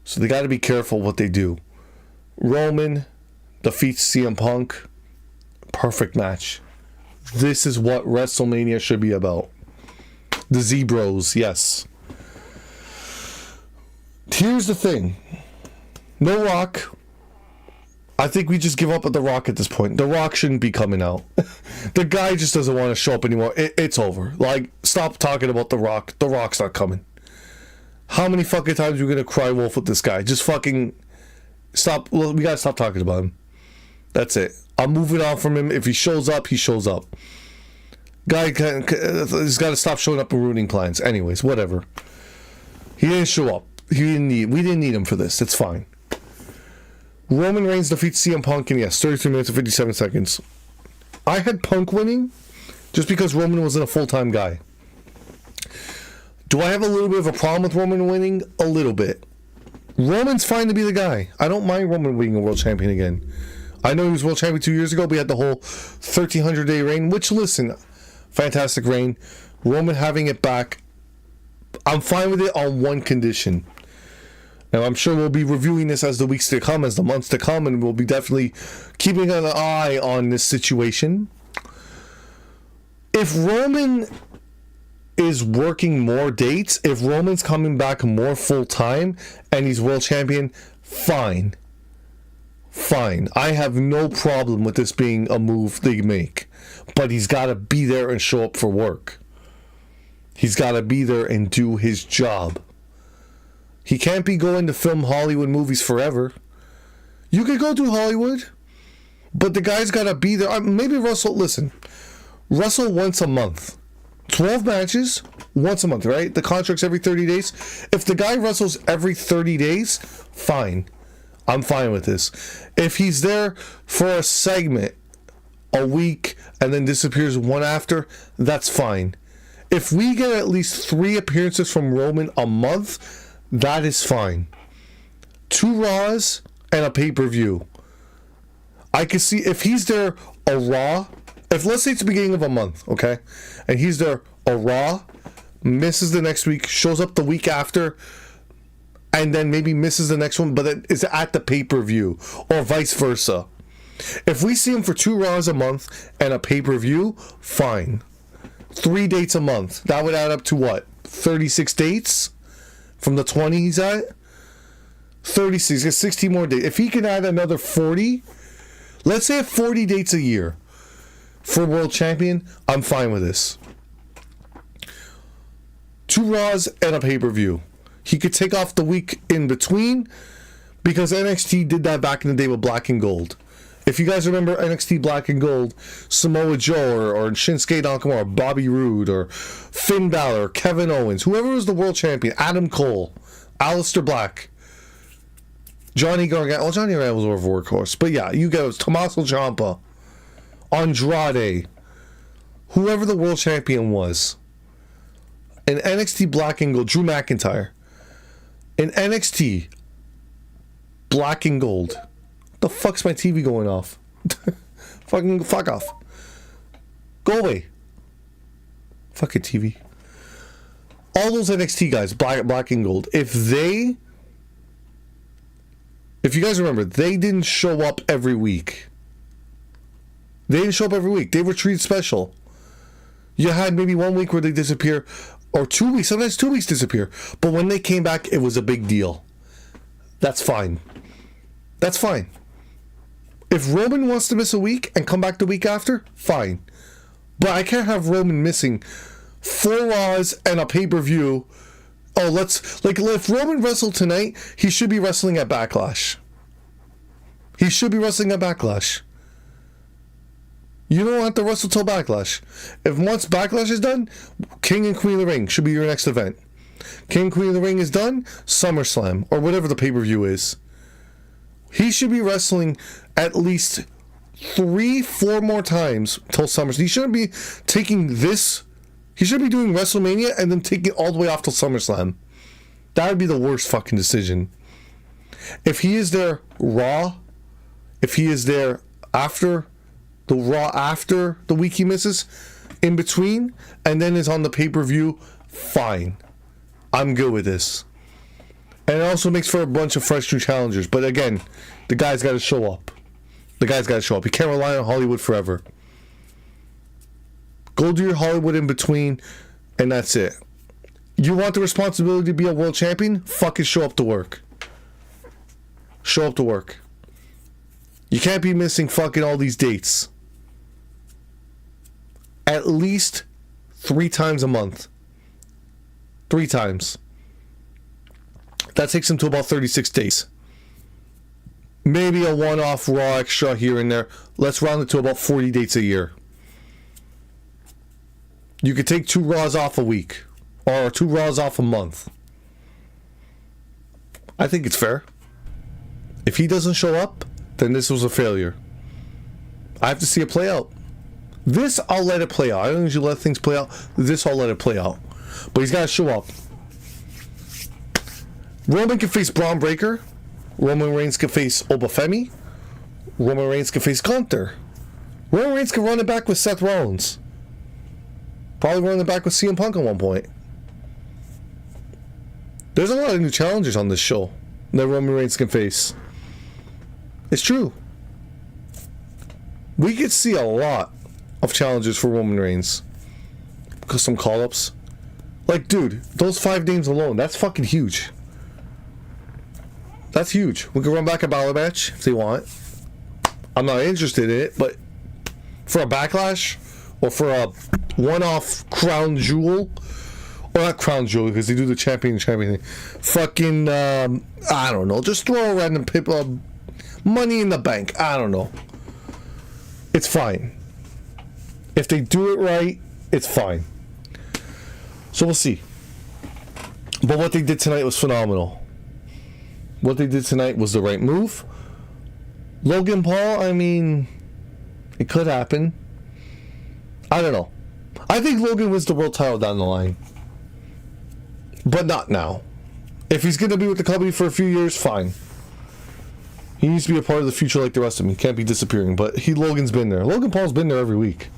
So they got to be careful what they do. Roman defeats CM Punk. Perfect match. This is what WrestleMania should be about. The Z-Bros, yes. Here's the thing. No Rock. I think we just give up at The Rock at this point. The Rock shouldn't be coming out. The guy just doesn't want to show up anymore. It's over. Like, stop talking about The Rock. The Rock's not coming. How many fucking times are we going to cry wolf with this guy? Just fucking stop. Well, we got to stop talking about him. That's it. I'm moving on from him. If he shows up, he shows up. Guy has got to stop showing up in ruining plans. Anyways, whatever. He didn't show up. We didn't need him for this. It's fine. Roman Reigns defeats CM Punk in, yes, 33 minutes and 57 seconds. I had Punk winning just because Roman wasn't a full-time guy. Do I have a little bit of a problem with Roman winning? A little bit. Roman's fine to be the guy. I don't mind Roman being a world champion again. I know he was world champion 2 years ago, but he had the whole 1,300-day reign, which, listen, fantastic reign. Roman having it back, I'm fine with it on one condition. Now, I'm sure we'll be reviewing this as the weeks to come, as the months to come, and we'll be definitely keeping an eye on this situation. If Roman is working more dates, if Roman's coming back more full-time, and he's world champion, fine. Fine. I have no problem with this being a move they make. But he's got to be there and show up for work. He's got to be there and do his job. He can't be going to film Hollywood movies forever. You could go to Hollywood, but the guy's got to be there. Maybe wrestle once a month. 12 matches, once a month, right? The contract's every 30 days. If the guy wrestles every 30 days, fine. I'm fine with this. If he's there for a segment, a week, and then disappears one after, that's fine. If we get at least 3 appearances from Roman a month, that is fine. 2 Raws and a pay-per-view. I can see if he's there a Raw, if let's say it's the beginning of a month, okay, and he's there a Raw, misses the next week, shows up the week after, and then maybe misses the next one, but it is at the pay-per-view, or vice versa. If we see him for 2 Raws a month and a pay-per-view, fine. 3 dates a month. That would add up to what? 36 dates? From the 20 he's at? 36. He's got 60 more dates. If he can add another 40, let's say 40 dates a year for world champion, I'm fine with this. 2 Raws and a pay-per-view. He could take off the week in between because NXT did that back in the day with Black and Gold. If you guys remember NXT Black and Gold, Samoa Joe or Shinsuke Nakamura, Bobby Roode or Finn Balor, Kevin Owens, whoever was the world champion, Adam Cole, Aleister Black, Johnny Gargano. Well, Johnny Gargano was over workhorse, but yeah, you guys, Tommaso Ciampa, Andrade, whoever the world champion was. In NXT Black and Gold, Drew McIntyre. In NXT Black and Gold. The fuck's my TV going off? Fuck off. Go away. Fucking TV. All those NXT guys, black and Gold, if you guys remember, they didn't show up every week. They were treated special. You had maybe 1 week where they disappear, or 2 weeks, sometimes 2 weeks disappear. But when they came back, it was a big deal. That's fine. That's fine. If Roman wants to miss a week and come back the week after, fine. But I can't have Roman missing 4 Raws and a pay-per-view. Oh, if Roman wrestled tonight, he should be wrestling at Backlash. You don't have to wrestle till Backlash. If once Backlash is done, King and Queen of the Ring should be your next event. King and Queen of the Ring is done, SummerSlam, or whatever the pay-per-view is. He should be wrestling at least 3-4 more times till SummerSlam. He shouldn't be taking this. He should be doing WrestleMania and then taking it all the way off till SummerSlam. That would be the worst fucking decision. If he is there Raw, if he is there after the Raw, after the week he misses, in between, and then is on the pay-per-view, fine. I'm good with this. And it also makes for a bunch of fresh new challengers. But again, the guy's got to show up. He can't rely on Hollywood forever. Go do your Hollywood in between, and that's it. You want the responsibility to be a world champion? Fucking show up to work. You can't be missing fucking all these dates. At least 3 times a month. 3 times. That takes him to about 36 days. Maybe a one-off Raw extra here and there. Let's round it to about 40 dates a year. You could take 2 Raws off a week. Or 2 Raws off a month. I think it's fair. If he doesn't show up, then this was a failure. I have to see it play out. This, I'll let it play out. I don't usually let things play out. This, I'll let it play out. But he's got to show up. Roman can face Braun Breaker. Roman Reigns can face Obafemi. Roman Reigns can face Gunther. Roman Reigns can run it back with Seth Rollins. Probably run it back with CM Punk at one point. There's a lot of new challengers on this show that Roman Reigns can face. It's true. We could see a lot of challenges for Roman Reigns. Some call-ups. Like, dude, those 5 names alone, that's fucking huge. That's huge. We can run back a Balor match if they want. I'm not interested in it, but for a Backlash or for a one-off crown jewel, or not crown jewel because they do the champion thing. Fucking, I don't know. Just throw a random money in the bank. I don't know. It's fine. If they do it right, it's fine. So we'll see. But what they did tonight was phenomenal. What they did tonight was the right move. Logan Paul, I mean, it could happen. I don't know. I think Logan wins the world title down the line. But not now. If he's going to be with the company for a few years, fine. He needs to be a part of the future like the rest of them. He can't be disappearing. But Logan's been there. Logan Paul's been there every week.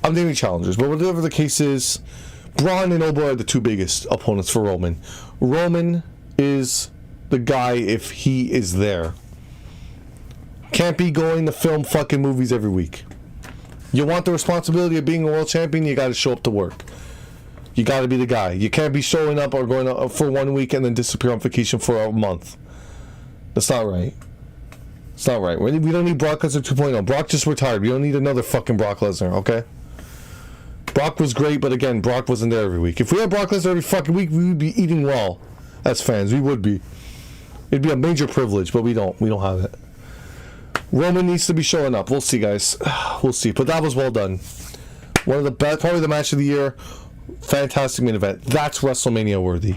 I'm naming challengers. But whatever the case is, Braun and Oba are the 2 biggest opponents for Roman. Roman is the guy if he is there. Can't be going to film fucking movies every week. You want the responsibility of being a world champion, you got to show up to work. You got to be the guy. You can't be showing up or going up for 1 week and then disappear on vacation for a month. That's not right. It's not right. We don't need Brock Lesnar 2.0. Brock just retired. We don't need another fucking Brock Lesnar, okay? Brock was great, but again, Brock wasn't there every week. If we had Brock Lesnar every fucking week, we would be eating well as fans. We would be. It'd be a major privilege, but we don't. We don't have it. Roman needs to be showing up. We'll see, guys. We'll see. But that was well done. One of the best, probably the match of the year. Fantastic main event. That's WrestleMania worthy.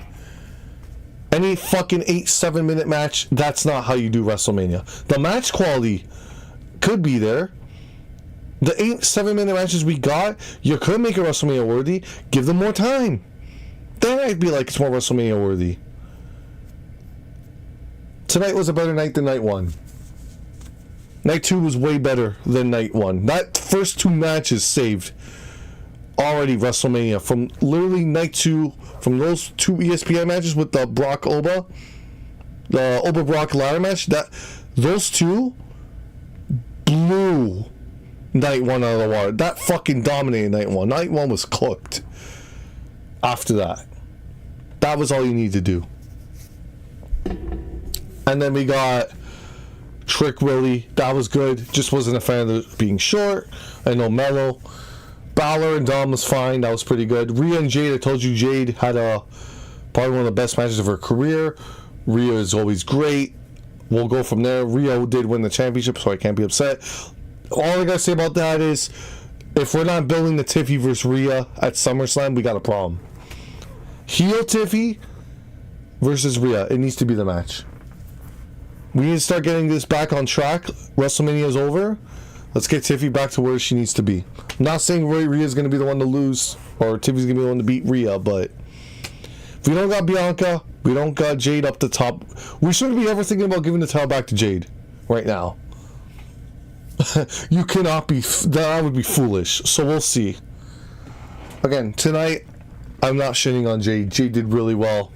Any fucking 8-7 minute match, that's not how you do WrestleMania. The match quality could be there. The 8-7 minute matches we got, you could make it WrestleMania worthy. Give them more time. Then I'd be like, it's more WrestleMania worthy. Tonight was a better night than night 1. Night 2 was way better than night 1. That first 2 matches saved already WrestleMania. From literally night 2, from those 2 ESPN matches with the Brock Oba, the Oba Brock ladder match, those 2 blew night 1 out of the water. That fucking dominated night 1. Night 1 was cooked. After that, that was all you need to do. And then we got Trick Willie. That was good. Just wasn't a fan of it being short. I know Mello. Balor and Dom was fine. That was pretty good. Rhea and Jade, I told you Jade had probably one of the best matches of her career. Rhea is always great. We'll go from there. Rhea did win the championship, so I can't be upset. All I gotta say about that is, if we're not building the Tiffy versus Rhea at SummerSlam, we got a problem. Heel Tiffy versus Rhea. It needs to be the match. We need to start getting this back on track. WrestleMania is over. Let's get Tiffy back to where she needs to be. I'm not saying Rhea's going to be the one to lose, or Tiffy's going to be the one to beat Rhea, but if we don't got Bianca, we don't got Jade up the top. We shouldn't be ever thinking about giving the title back to Jade right now. You cannot be. That would be foolish. So we'll see. Again, tonight, I'm not shitting on Jade. Jade did really well,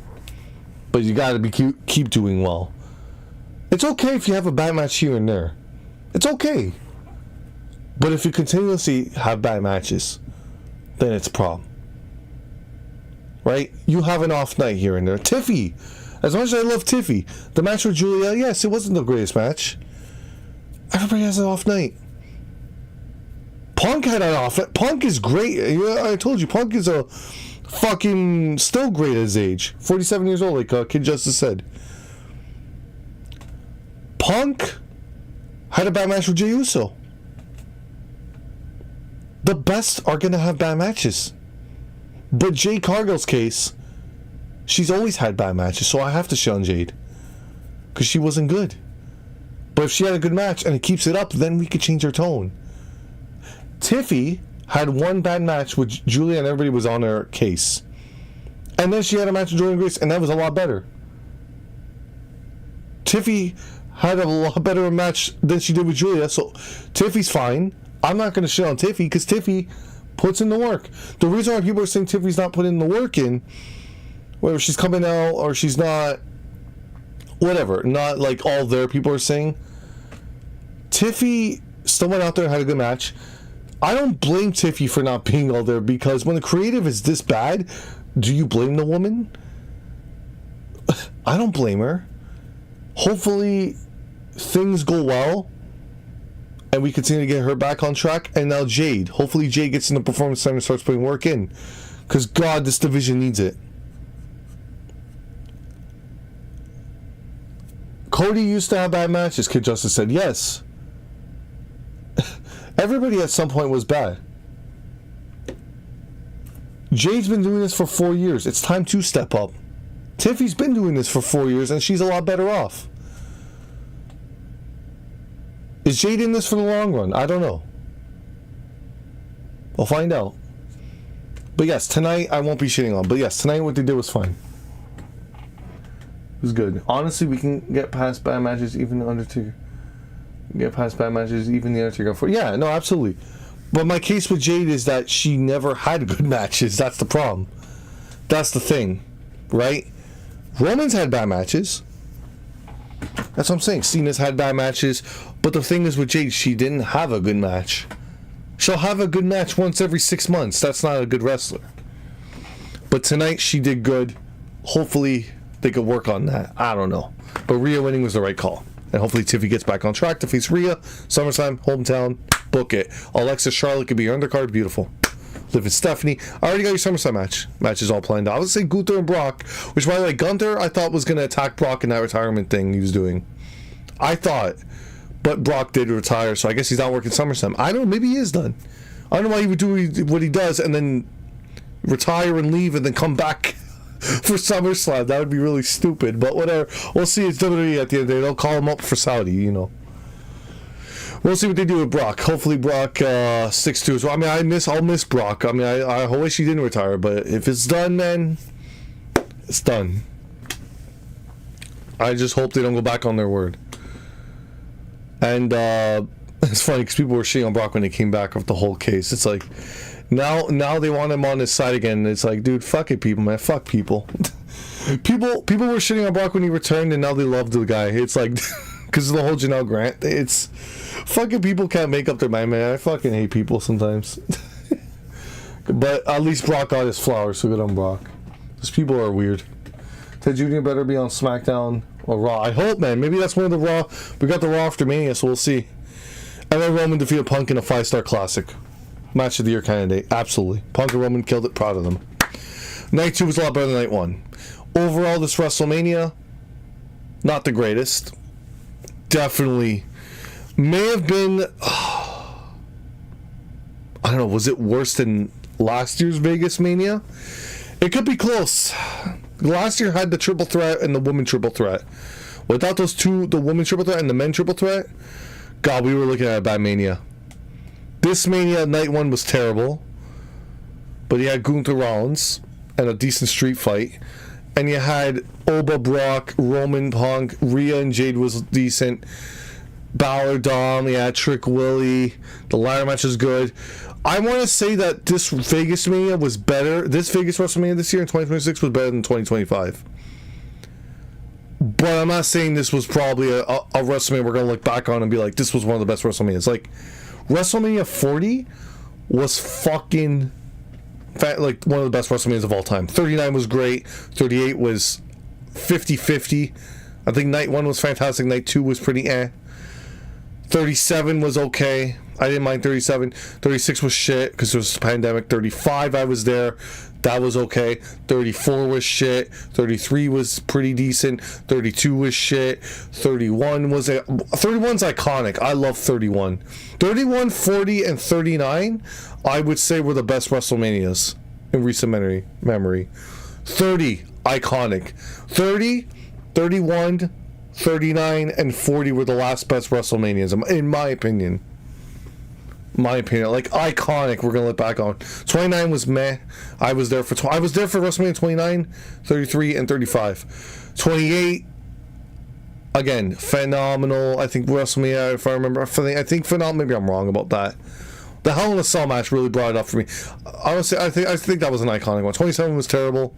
but you got to keep doing well. It's okay if you have a bad match here and there. It's okay. But if you continuously have bad matches, then it's a problem. Right? You have an off night here and there. Tiffy! As much as I love Tiffy, the match with Julia, yes, it wasn't the greatest match. Everybody has an off night. Punk had an off night. Punk is great. I told you, Punk is a fucking still great at his age. 47 years old, like Kid Justice said. Punk had a bad match with Jey Uso. The best are going to have bad matches. But Jade Cargill's case, she's always had bad matches, so I have to shit on Jade. because she wasn't good. But if she had a good match and it keeps it up, then we could change our tone. Tiffy had one bad match with Julia and everybody was on her case. And then she had a match with Jordan Grace and that was a lot better. Tiffy had a lot better match than she did with Julia, so Tiffy's fine. I'm not going to shit on Tiffy because Tiffy puts in the work. The reason why people are saying Tiffy's not putting the work in, whether she's coming out or she's not, whatever, not like all there, people are saying, Tiffy still went out there and had a good match. I don't blame Tiffy for not being all there because when the creative is this bad, do you blame the woman? I don't blame her. Hopefully things go well and we continue to get her back on track. And now Jade. Hopefully Jade gets in the performance center and starts putting work in. Because God, this division needs it. Cody used to have bad matches, Kid Justice said. Yes. Everybody at some point was bad. Jade's been doing this for 4 years. It's time to step up. Tiffy's been doing this for 4 years and she's a lot better off. Is Jade in this for the long run? I don't know. I'll find out. But yes, tonight I won't be shitting on. But yes, tonight what they did was fine. It was good. Honestly, we can get past bad matches even the Undertaker. Get past bad matches even the Undertaker. Yeah, no, absolutely. But my case with Jade is that she never had good matches. That's the problem. That's the thing, right? Roman's had bad matches. That's what I'm saying. Cena's had bad matches. But the thing is with Jade, she didn't have a good match. She'll have a good match once every 6 months. That's not a good wrestler. But tonight she did good. Hopefully they could work on that. I don't know. But Rhea winning was the right call. And hopefully Tiffy gets back on track to face Rhea. SummerSlam, hometown, book it. Alexa Charlotte could be your undercard. Beautiful. Liv and Stephanie. I already got your SummerSlam match. Match is all planned out. I would say Gunther and Brock, which by the way, Gunther I thought was going to attack Brock in that retirement thing he was doing. I thought. But Brock did retire, so I guess he's not working SummerSlam. I don't know, maybe he is done. I don't know why he would do what he does and then retire and leave and then come back for SummerSlam. That would be really stupid, but whatever. We'll see. It's WWE at the end of the day. They'll call him up for Saudi, you know. We'll see what they do with Brock. Hopefully Brock sticks to it. So, I mean, I'll miss Brock. I mean, I wish he didn't retire, but if it's done, man, it's done. I just hope they don't go back on their word. And it's funny because people were shitting on Brock when they came back with the whole case. It's like now they want him on his side again. It's like, dude, fuck it, people, man, fuck people. people were shitting on Brock when he returned, and now they love the guy. It's like because of the whole Janelle Grant. It's fucking people can't make up their mind, man. I fucking hate people sometimes. But at least Brock got his flowers, so good on Brock. Those people are weird. Ted Jr. better be on SmackDown or Raw. I hope, man. Maybe that's one of the Raw. We got the Raw after Mania, so we'll see. And then Roman defeated Punk in a 5-star classic. Match of the year candidate. Absolutely. Punk and Roman killed it. Proud of them. Night 2 was a lot better than Night 1. Overall, this WrestleMania, not the greatest. Definitely may have been, I don't know, was it worse than last year's Vegas Mania? It could be close. Last year had the triple threat and the women triple threat. Without those two, the women triple threat and the men triple threat, God, we were looking at a bad Mania. This Mania, Night 1 was terrible. But you had Gunther Rollins and a decent street fight. And you had Oba, Brock, Roman, Punk, Rhea and Jade was decent. Balor, Dom, you had Trick Willie. The ladder match was good. I want to say that this Vegas Mania was better. This Vegas WrestleMania this year in 2026 was better than 2025. But I'm not saying this was probably a WrestleMania we're going to look back on and be like, this was one of the best WrestleManias. Like, WrestleMania 40 was fucking like one of the best WrestleManias of all time. 39 was great. 38 was 50-50. I think Night 1 was fantastic. Night 2 was pretty eh. 37 was okay. I didn't mind 37. 36 was shit because it was a pandemic. 35 I was there. That was okay. 34 was shit. 33 was pretty decent. 32 was shit. 31 was 31's iconic. I love 31. 31, 40, and 39 I would say were the best WrestleManias in recent memory. 30 iconic. 30, 31, 39 and 40 were the last best WrestleManias, in my opinion. Like iconic. We're gonna look back on. 29 was meh. I was there for WrestleMania 29, 33, and 35. 28. Again, phenomenal. I think WrestleMania, if I remember, I think phenomenal. Maybe I'm wrong about that. The Hell in a Cell match really brought it up for me. Honestly, I think that was an iconic one. 27 was terrible.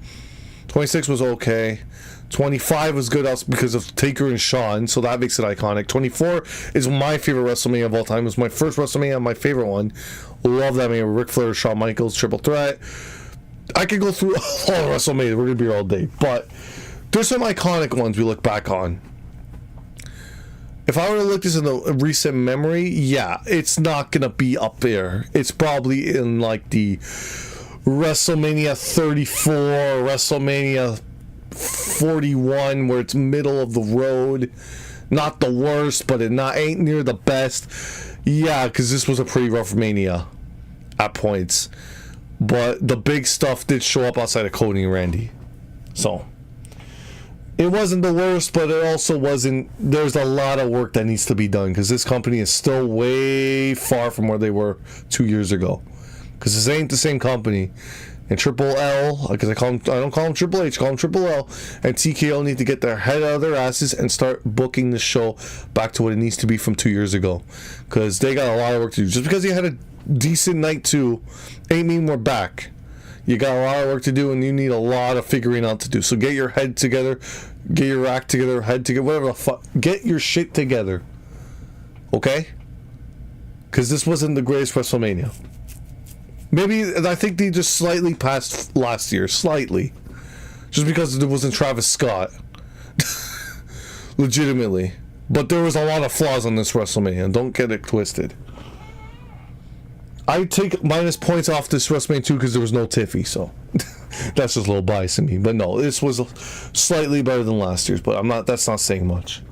26 was okay. 25 was good because of Taker and Shawn, so that makes it iconic. 24 is my favorite WrestleMania of all time. It was my first WrestleMania, my favorite one. Love that mania. Ric Flair, Shawn Michaels, triple threat. I could go through all of WrestleMania. We're gonna be here all day, but there's some iconic ones we look back on. If I were to look this in the recent memory, yeah, it's not gonna be up there. It's probably in like the WrestleMania 34, WrestleMania 41, where it's middle of the road. Not the worst, but it ain't near the best. Yeah, because this was a pretty rough Mania at points. But the big stuff did show up outside of Cody and Randy. So it wasn't the worst, but it also wasn't. There's a lot of work that needs to be done because this company is still way far from where they were 2 years ago. Because this ain't the same company. And Triple L, because I don't call him Triple H, call him Triple L, and TKO need to get their head out of their asses and start booking the show back to what it needs to be from 2 years ago. Because they got a lot of work to do. Just because you had a decent night 2 ain't mean we're back. You got a lot of work to do, and you need a lot of figuring out to do. So get your head together, get your act together, head together, whatever the fuck. Get your shit together. Okay? Because this wasn't the greatest WrestleMania. Maybe, I think they just slightly passed last year. Slightly. Just because it wasn't Travis Scott. Legitimately. But there was a lot of flaws on this WrestleMania. Don't get it twisted. I take minus points off this WrestleMania 2 because there was no Tiffy, so that's just a little bias in me. But no, this was slightly better than last year's, but that's not saying much.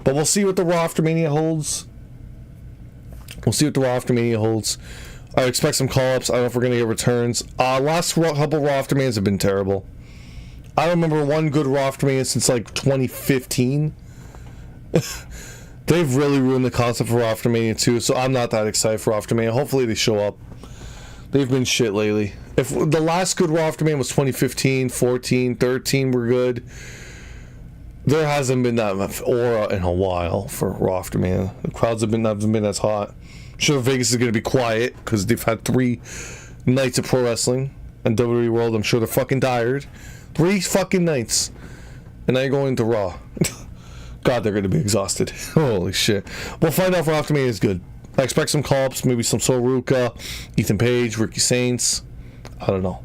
But we'll see what the Raw After Mania holds. I expect some call-ups. I don't know if we're going to get returns. Last couple Raw After Manias have been terrible. I don't remember one good Raw After Mania since like 2015. They've really ruined the concept for Raw After Mania 2, so I'm not that excited for Raw After Mania. Hopefully they show up. They've been shit lately. If the last good Raw After Mania was 2015, 14, 13 were good. There hasn't been that much aura in a while for Raw After Mania. The crowds haven't been as hot. I'm sure Vegas is going to be quiet because they've had 3 nights of pro wrestling and WWE World. I'm sure they're fucking tired. 3 fucking nights. And now you're going to Raw. God, they're going to be exhausted. Holy shit. We'll find out if Raw After Mania is good. I expect some call-ups, maybe some Soruka, Ethan Page, Ricky Saints. I don't know.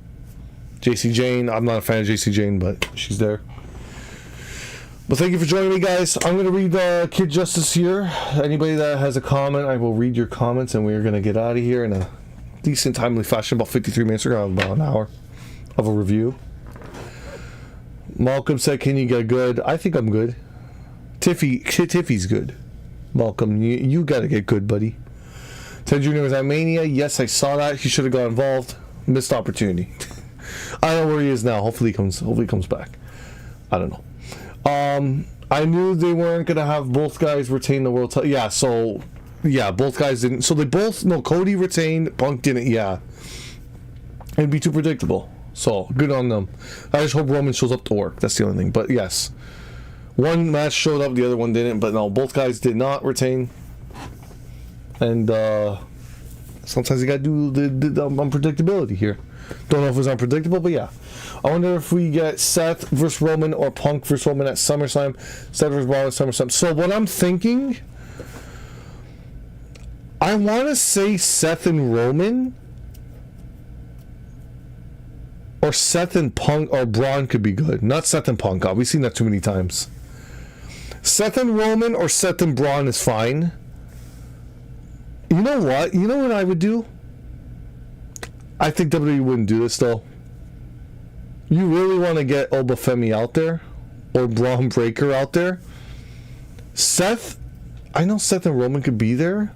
JC Jane. I'm not a fan of JC Jane, but she's there. Well, thank you for joining me, guys. I'm going to read Kid Justice here. Anybody that has a comment, I will read your comments, and we're going to get out of here in a decent, timely fashion. About 53 minutes. We're going to have about an hour of a review. Malcolm said, can you get good? I think I'm good. Tiffy's good. Malcolm, you got to get good, buddy. Ted Jr. was at Mania. Yes, I saw that. He should have got involved. Missed opportunity. I don't know where he is now. Hopefully he comes back. I don't know. I knew they weren't gonna have both guys retain the world title. Yeah, so both guys didn't. So they both Cody retained, Punk didn't. Yeah, it'd be too predictable. So good on them. I just hope Roman shows up to work. That's the only thing. But yes, one match showed up, the other one didn't. But no, both guys did not retain. And sometimes you gotta do the unpredictability here. Don't know if it was unpredictable, but yeah. I wonder if we get Seth versus Roman or Punk versus Roman at SummerSlam. Seth versus Roman at SummerSlam. So what I'm thinking, I want to say Seth and Roman, or Seth and Punk, or Braun could be good. Not Seth and Punk. We've seen that too many times. Seth and Roman or Seth and Braun is fine. You know what? You know what I would do? I think WWE wouldn't do this though. You really want to get Obafemi out there? Or Braun Breaker out there? Seth, I know Seth and Roman could be there.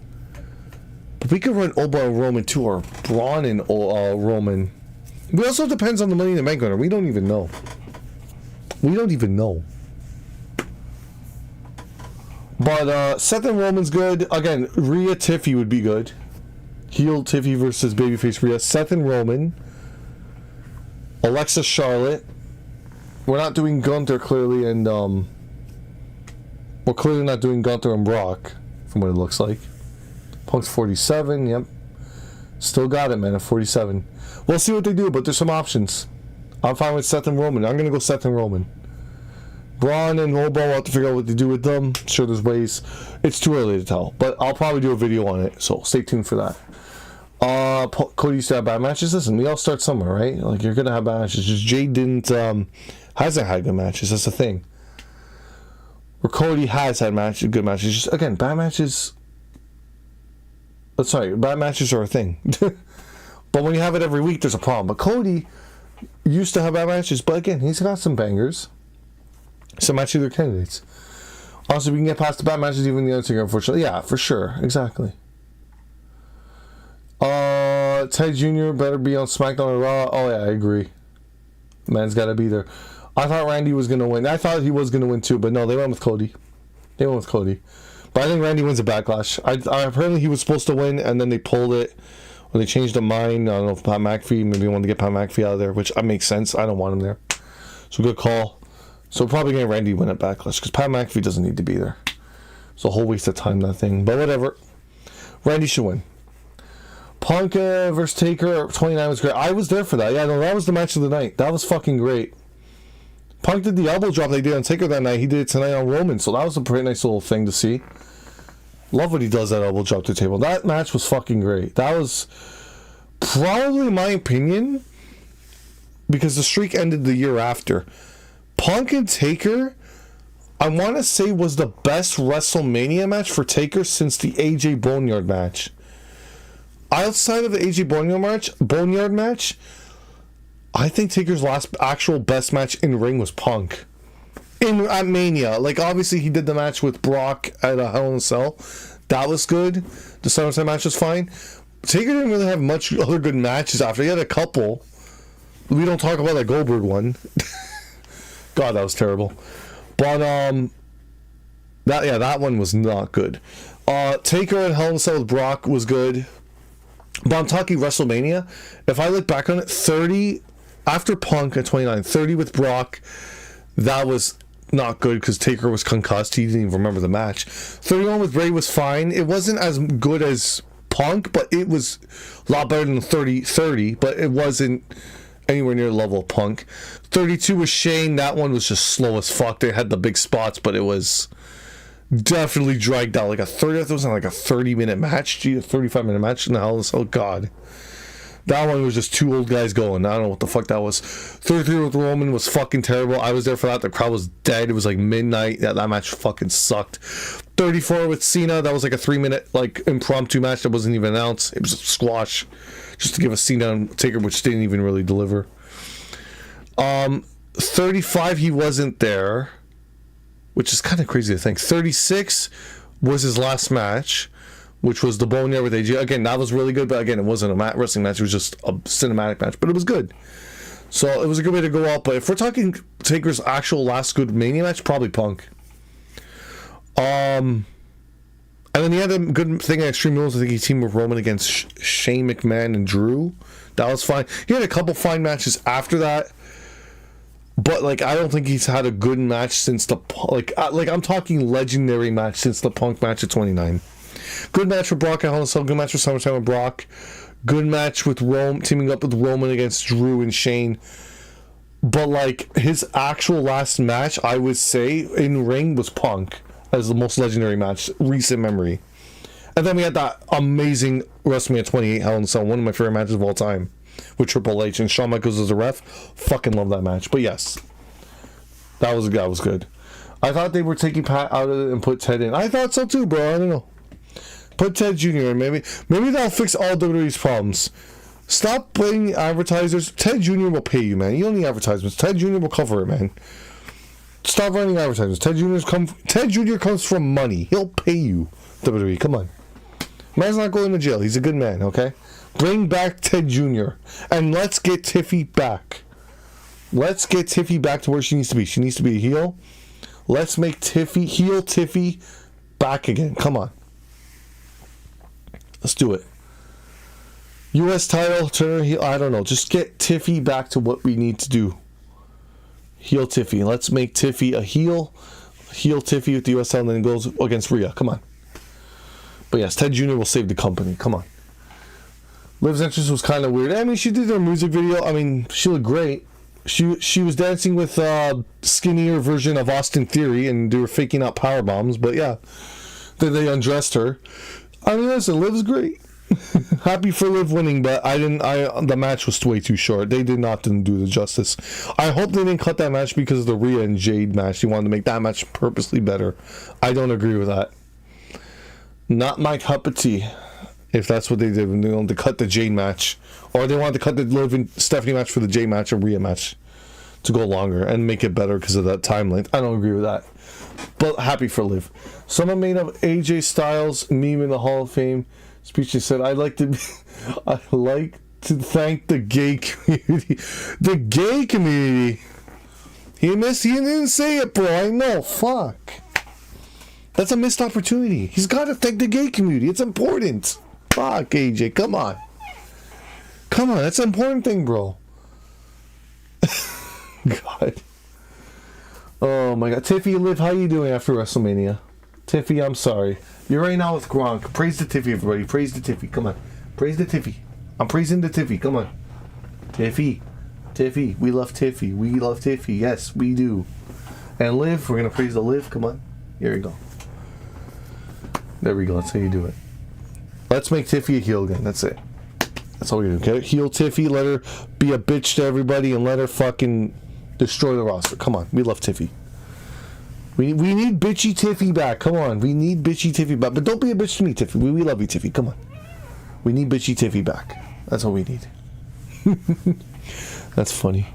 But we could run Oba and Roman too, or Braun and Roman. It also depends on the Money in the Bank winner. We don't even know. But Seth and Roman's good. Again, Rhea Tiffy would be good. Heel Tiffy versus babyface Rhea. Seth and Roman. Alexa Charlotte. We're not doing Gunther clearly, and we're clearly not doing Gunther and Brock, from what it looks like. Punk's 47, yep. Still got it, man, at 47. We'll see what they do, but there's some options. I'm fine with Seth and Roman. I'm going to go Seth and Roman. Braun and Lobo, I'll have to figure out what to do with them. Sure, there's ways. It's too early to tell, but I'll probably do a video on it, so stay tuned for that. Cody used to have bad matches. Listen, we all start somewhere, right? Like, you're going to have bad matches. Just Jay hasn't had good matches. That's the thing. Where Cody has had good matches. Just, again, bad matches... Sorry, bad matches are a thing. But when you have it every week, there's a problem. But Cody used to have bad matches. But again, he's got some bangers. Some matches are candidates. Also, we can get past the bad matches, even the Undertaker, unfortunately. Yeah, for sure. Exactly. Ted Jr. better be on SmackDown or Raw. Oh, yeah, I agree. Man's got to be there. I thought Randy was going to win. I thought he was going to win too, but no, they went with Cody. But I think Randy wins a Backlash. Apparently he was supposed to win, and then they pulled it. Or they changed their mind. I don't know if Pat McAfee, maybe they wanted to get Pat McAfee out of there, which makes sense. I don't want him there. So good call. So probably going to Randy win at Backlash, because Pat McAfee doesn't need to be there. It's a whole waste of time, that thing. But whatever. Randy should win. Punk versus Taker 29 was great. I was there for that. Yeah, no, that was the match of the night. That was fucking great. Punk did the elbow drop they did on Taker that night. He did it tonight on Roman, so that was a pretty nice little thing to see. Love what he does, that elbow drop to the table. That match was fucking great. That was probably, in my opinion, because the streak ended the year after. Punk and Taker, I want to say, was the best WrestleMania match for Taker since the AJ Boneyard match. Outside of the AJ Boneyard match, I think Taker's last actual best match in ring was Punk. At Mania. Like, obviously, he did the match with Brock at a Hell in a Cell. That was good. The SummerSlam match was fine. Taker didn't really have much other good matches after. He had a couple. We don't talk about that Goldberg one. God, that was terrible. But, that one was not good. Taker at Hell in a Cell with Brock was good. But I'm talking WrestleMania. If I look back on it, 30 after Punk at 29, 30 with Brock, that was not good because Taker was concussed. He didn't even remember the match. 31 with Bray was fine. It wasn't as good as Punk, but it was a lot better than 30, but it wasn't anywhere near the level of Punk. 32 with Shane. That one was just slow as fuck. They had the big spots, but it was definitely dragged out. Like a 30-minute match. Gee, a 35-minute match in the Hell in a Cell. Oh, God. That one was just two old guys going. I don't know what the fuck that was. 33 with Roman was fucking terrible. I was there for that. The crowd was dead. It was like midnight. That match fucking sucked. 34 with Cena. That was like a 3-minute like impromptu match that wasn't even announced. It was a squash. Just to give a Cena and Taker, which didn't even really deliver. 35, he wasn't there, which is kind of crazy to think. 36 was his last match, which was the Boneyard with AJ. Again, that was really good, but again, it wasn't a wrestling match. It was just a cinematic match, but it was good. So it was a good way to go out. But if we're talking Taker's actual last good Mania match, probably Punk. And then he had a good thing at Extreme Rules. I think he teamed with Roman against Shane McMahon and Drew. That was fine. He had a couple fine matches after that. But, like, I don't think he's had a good match since the... I'm talking legendary match since the Punk match at 29. Good match with Brock at Hell in a Cell. Good match with SummerSlam with Brock. Good match with Rome, teaming up with Roman against Drew and Shane. But, like, his actual last match, I would say, in ring was Punk as the most legendary match, recent memory. And then we had that amazing WrestleMania 28 Hell in a Cell, one of my favorite matches of all time, with Triple H and Shawn Michaels as a ref. Fucking love that match. But yes, that was good. I thought they were taking Pat out of it and put Ted in. I thought so too, bro. I don't know. Put Ted Jr. in. Maybe that'll fix all WWE's problems. Stop paying advertisers. Ted Jr. will pay you, man. You don't need advertisements. Ted Jr. will cover it, man. Stop running advertisements. Ted Jr. comes from money. He'll pay you, WWE. Come on. Man's not going to jail. He's a good man, okay? Bring back Ted Jr. and let's get Tiffy back. Let's get Tiffy back to where she needs to be. She needs to be a heel. Let's make heel Tiffy back again. Come on. Let's do it. U.S. title, turn heel. I don't know. Just get Tiffy back to what we need to do. Heel Tiffy. Let's make Tiffy a heel. Heel Tiffy with the U.S. title, and then goes against Rhea. Come on. But yes, Ted Jr. will save the company. Come on. Liv's entrance was kind of weird. I mean, she did her music video. I mean, she looked great. She was dancing with skinnier version of Austin Theory, and they were faking out power bombs. But yeah, then they undressed her. I mean, listen, Liv's great. Happy for Liv winning, but the match was way too short. They did not do the justice. I hope they didn't cut that match because of the Rhea and Jade match. They wanted to make that match purposely better. I don't agree with that. Not my cup of tea. If that's what they did, when they wanted to cut the Jade match, or they wanted to cut the Liv and Stephanie match for the Jade match or Rhea match to go longer and make it better because of that time length. I don't agree with that. But happy for Liv. Someone made up AJ Styles meme in the Hall of Fame speech. They said, I like to thank the gay community. The gay community. He didn't say it, bro. I know. Fuck. That's a missed opportunity. He's got to thank the gay community. It's important. Fuck, AJ. Come on. Come on. That's an important thing, bro. God. Oh, my God. Tiffy, Liv, how you doing after WrestleMania? Tiffy, I'm sorry. You're right now with Gronk. Praise the Tiffy, everybody. Praise the Tiffy. Come on. Praise the Tiffy. I'm praising the Tiffy. Come on. Tiffy. Tiffy. We love Tiffy. We love Tiffy. Yes, we do. And Liv, we're going to praise the Liv. Come on. Here we go. There we go. That's how you do it. Let's make Tiffy a heel again. That's it. That's all we do. Okay? Heel Tiffy. Let her be a bitch to everybody and let her fucking destroy the roster. Come on. We love Tiffy. We need bitchy Tiffy back. Come on. We need bitchy Tiffy back. But don't be a bitch to me, Tiffy. We love you, Tiffy. Come on. We need bitchy Tiffy back. That's all we need. That's funny.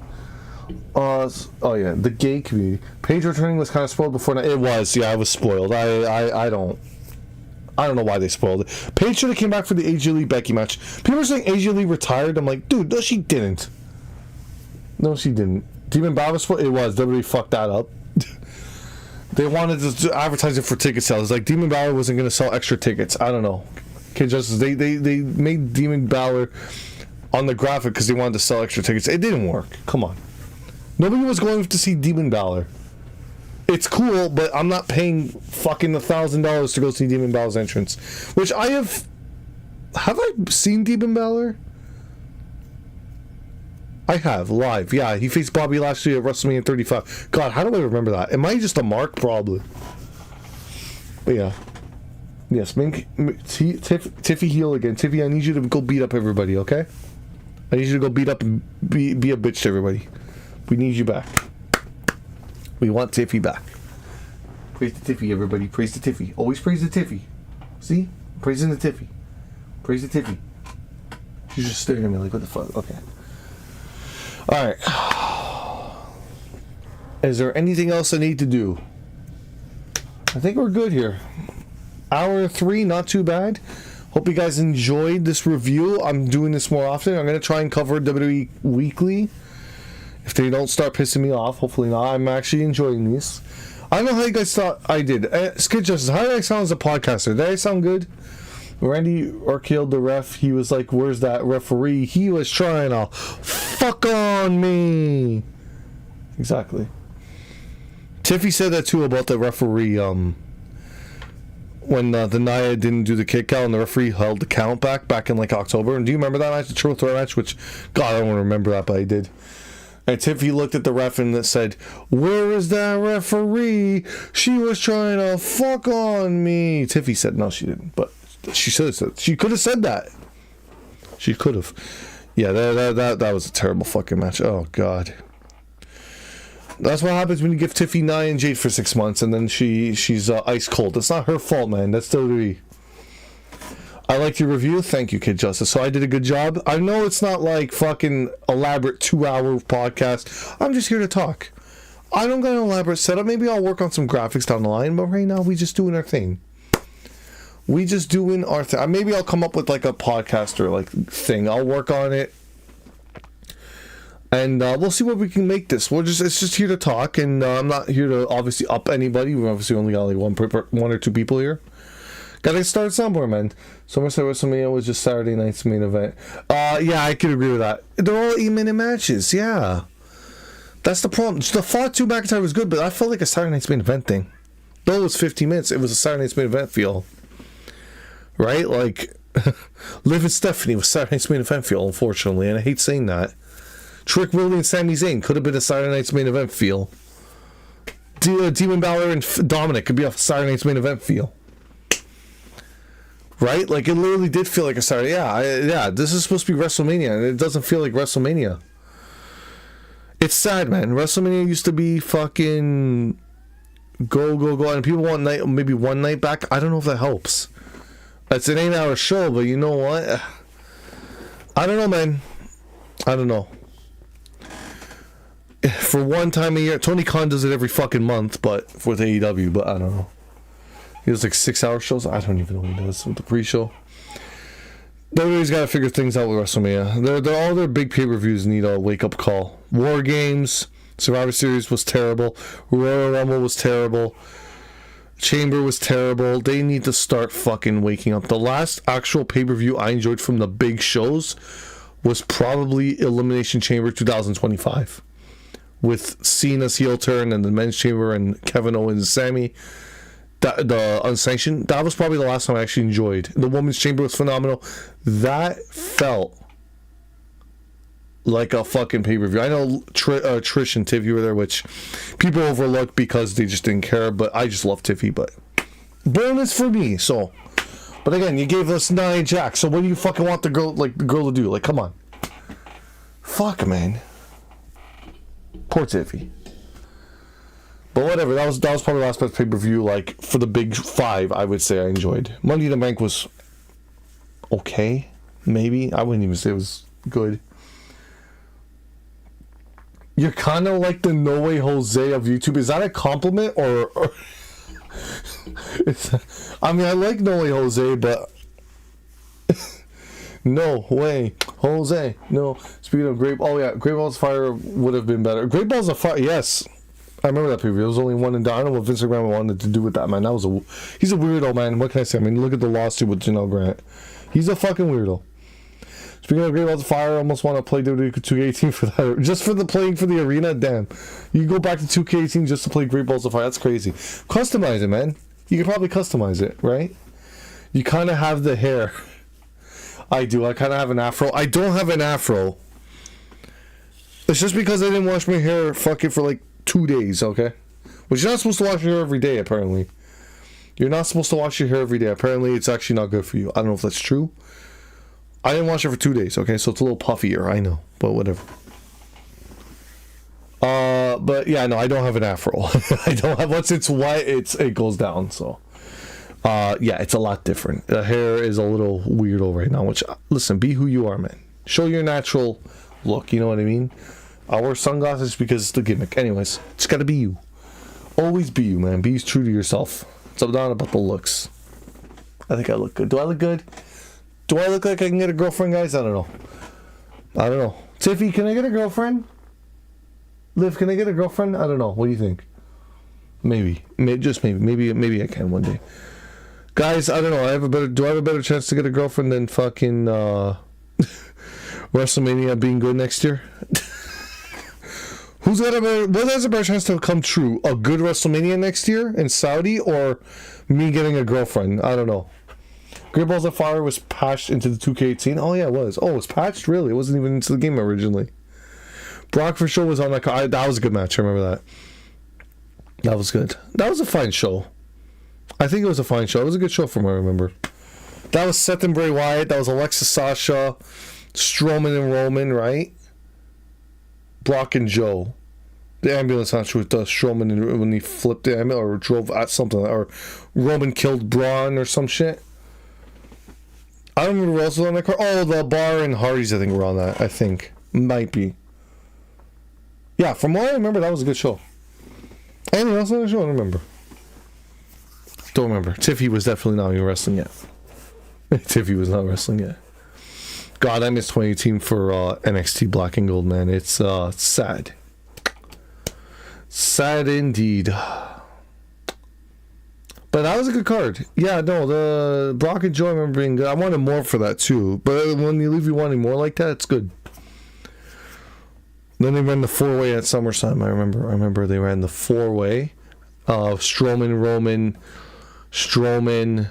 Oh yeah, the gay community. Paige returning was kind of spoiled before. It was. Yeah, I was spoiled. I don't know why they spoiled it. Paige should have came back for the AJ Lee Becky match. People are saying AJ Lee retired. I'm like, dude, no, she didn't. No, she didn't. Demon Balor was spoiled. It was. WWE fucked that up. They wanted to advertise it for ticket sales. Like Demon Balor wasn't going to sell extra tickets. I don't know. Kid Justice. They made Demon Balor on the graphic because they wanted to sell extra tickets. It didn't work. Come on. Nobody was going to see Demon Balor. It's cool, but I'm not paying fucking $1,000 to go see Demon Balor's entrance. Which I have. Have I seen Demon Balor? I have, live. Yeah, he faced Bobby Lashley at WrestleMania 35. God, how do I remember that? Am I just a mark? Probably. But yeah. Yes, Tiffy heel again. Tiffy, I need you to go beat up everybody, okay? I need you to go beat up and be a bitch to everybody. We need you back. We want Tiffy back. Praise the Tiffy, everybody. Praise the Tiffy. Always praise the Tiffy. See? Praising the Tiffy. Praise the Tiffy. She's just staring at me like, what the fuck? Okay. Alright. Is there anything else I need to do? I think we're good here. Hour 3, not too bad. Hope you guys enjoyed this review. I'm doing this more often. I'm going to try and cover WWE weekly. If they don't start pissing me off, hopefully not. I'm actually enjoying these. I don't know how you guys thought I did. Skid Justice, how did I sound as a podcaster? Did I sound good? Randy Orkilled the ref. He was like, where's that referee? He was trying to fuck on me. Exactly. Tiffy said that too about the referee, when the Nia didn't do the kick out and the referee held the count back in like October. And do you remember that match, the Triple Threat match? Which, God, I don't want to remember that, but I did. And Tiffy looked at the ref and said, where is that referee? She was trying to fuck on me. Tiffy said, no, she didn't. But she should have said, she could have said that. She could have. Yeah, that was a terrible fucking match. Oh, God. That's what happens when you give Tiffy Nia and Jade for 6 months and then she's ice cold. It's not her fault, man. That's WWE. I liked your review. Thank you, Kid Justice. So I did a good job. I know it's not like fucking elaborate 2-hour podcast. I'm just here to talk. I don't got an elaborate setup. Maybe I'll work on some graphics down the line, but right now we just doing our thing. We just doing our thing. Maybe I'll come up with like a podcaster like thing. I'll work on it. And we'll see what we can make this. It's just here to talk, and I'm not here to obviously up anybody. We obviously only got like one or two people here. Gotta start somewhere, man. Someone said WrestleMania was just Saturday night's main event. Yeah, I could agree with that. They're all 8-minute matches, yeah. That's the problem. The Fought 2 McIntyre was good, but I felt like a Saturday night's main event thing. Though it was 15 minutes, it was a Saturday night's main event feel. Right? Like, Liv and Stephanie was Saturday night's main event feel, unfortunately, and I hate saying that. Trick Willie and Sami Zayn could have been a Saturday night's main event feel. Demon Balor and Dominic could be a Saturday night's main event feel. Right? Like, it literally did feel like a Saturday. Yeah, this is supposed to be WrestleMania, and it doesn't feel like WrestleMania. It's sad, man. WrestleMania used to be fucking go, and people want maybe one night back. I don't know if that helps. It's an 8-hour show, but you know what? I don't know, man. I don't know. For one time a year, Tony Khan does it every fucking month, but with AEW, but I don't know. He does like 6-hour shows. I don't even know what he does with the pre-show. WWE's got to figure things out with WrestleMania. All their big pay-per-views need a wake-up call. War Games, Survivor Series was terrible. Royal Rumble was terrible. Chamber was terrible. They need to start fucking waking up. The last actual pay-per-view I enjoyed from the big shows was probably Elimination Chamber 2025. With Cena's heel turn and the men's chamber and Kevin Owens and Sammy. The unsanctioned, that was probably the last time I actually enjoyed. The women's chamber was phenomenal. That felt like a fucking pay-per-view. I know Trish and Tiffy were there, which people overlook because they just didn't care, but I just love Tiffy. But bonus for me. So, but again, you gave us Nia Jax, so what do you fucking want the girl to do? Like, come on. Fuck, man. Poor Tiffy. But whatever, that was probably the last best pay-per-view, like, for the big 5, I would say I enjoyed. Money in the Bank was okay, maybe. I wouldn't even say it was good. You're kind of like the No Way Jose of YouTube. Is that a compliment, or I mean, I like No Way Jose, but No Way Jose. No. Speaking of Great Balls of Fire would have been better. Great Balls of Fire, yes. I remember that preview. There was only one and done. I don't know what Vince McMahon wanted to do with that, man. He's a weirdo, man. What can I say? I mean, look at the lawsuit with Janelle Grant. He's a fucking weirdo. Speaking of Great Balls of Fire, I almost want to play WWE 2K18 for that. Just for the playing for the arena? Damn. You go back to 2K18 just to play Great Balls of Fire. That's crazy. Customize it, man. You can probably customize it, right? You kind of have the hair. I do. I kind of have an afro. I don't have an afro. It's just because I didn't wash my hair fucking for like 2 days, okay? Which you're not supposed to wash your hair every day, apparently. You're not supposed to wash your hair every day. Apparently, it's actually not good for you. I don't know if that's true. I didn't wash it for 2 days, okay? So it's a little puffier, I know. But whatever. But yeah, no, I don't have an afro. I don't have... Once it's white, it goes down, so... yeah, it's a lot different. The hair is a little weirdo right now, which... Listen, be who you are, man. Show your natural look, you know what I mean? I wear sunglasses because it's the gimmick. Anyways, it's gotta be you. Always be you, man. Be true to yourself. It's not about the looks. I think I look good. Do I look good? Do I look like I can get a girlfriend, guys? I don't know. Tiffy, can I get a girlfriend? Liv, can I get a girlfriend? I don't know. What do you think? Maybe. Just maybe. Maybe I can one day. Guys, I don't know. Do I have a better chance to get a girlfriend than fucking WrestleMania being good next year? What has a better chance to come true? A good WrestleMania next year in Saudi, or me getting a girlfriend? I don't know. Great Balls of Fire was patched into the 2K18. Oh yeah, it was. Oh, it was patched? Really? It wasn't even into the game originally. Brock for sure was on that card. That was a good match. I remember that. That was good. That was a fine show. I think it was a fine show. It was a good show from what I remember. That was Seth and Bray Wyatt. That was Alexa, Sasha, Strowman and Roman, right? Brock and Joe. The ambulance match with Strowman when he flipped the ambulance or drove at something, or Roman killed Braun or some shit. I don't remember who else was on that card. Oh, the Bar and Hardys, I think, were on that. I think. Might be. Yeah, from what I remember, that was a good show. Anything else on the show? I don't remember. Don't remember. Tiffy was definitely not even wrestling yet. Tiffy was not wrestling yet. God, I miss 2018 for NXT Black and Gold, man. It's sad. Sad indeed. But that was a good card. Yeah, no, the Brock and Joe, I remember being good. I wanted more for that too. But when you leave you wanting more like that, it's good. Then they ran the 4-way at SummerSlam. I remember they ran the 4-way. Strowman, Roman. Strowman,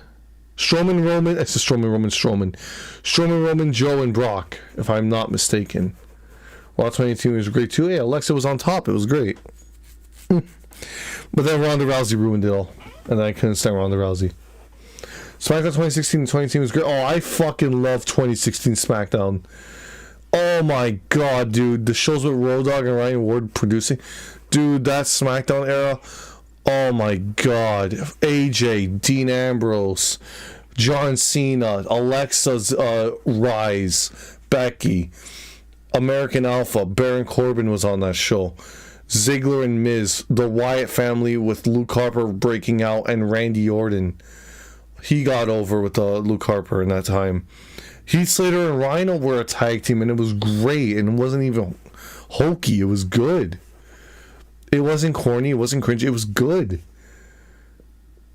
Roman, Joe, and Brock, if I'm not mistaken. Well, 2018 was great too. Yeah, Alexa was on top. It was great. But then Ronda Rousey ruined it all. And I couldn't stand Ronda Rousey. SmackDown 2016 and 2018 was great. Oh, I fucking love 2016 SmackDown. Oh my god, dude. The shows with Road Dogg and Ryan Ward producing. Dude, that SmackDown era. Oh my god. AJ, Dean Ambrose, John Cena, Alexa's Rise, Becky, American Alpha, Baron Corbin was on that show. Ziggler and Miz, the Wyatt family with Luke Harper breaking out, and Randy Orton. He got over with Luke Harper in that time. Heath Slater and Rhino were a tag team, and it was great, and it wasn't even hokey. It was good. It wasn't corny. It wasn't cringy. It was good.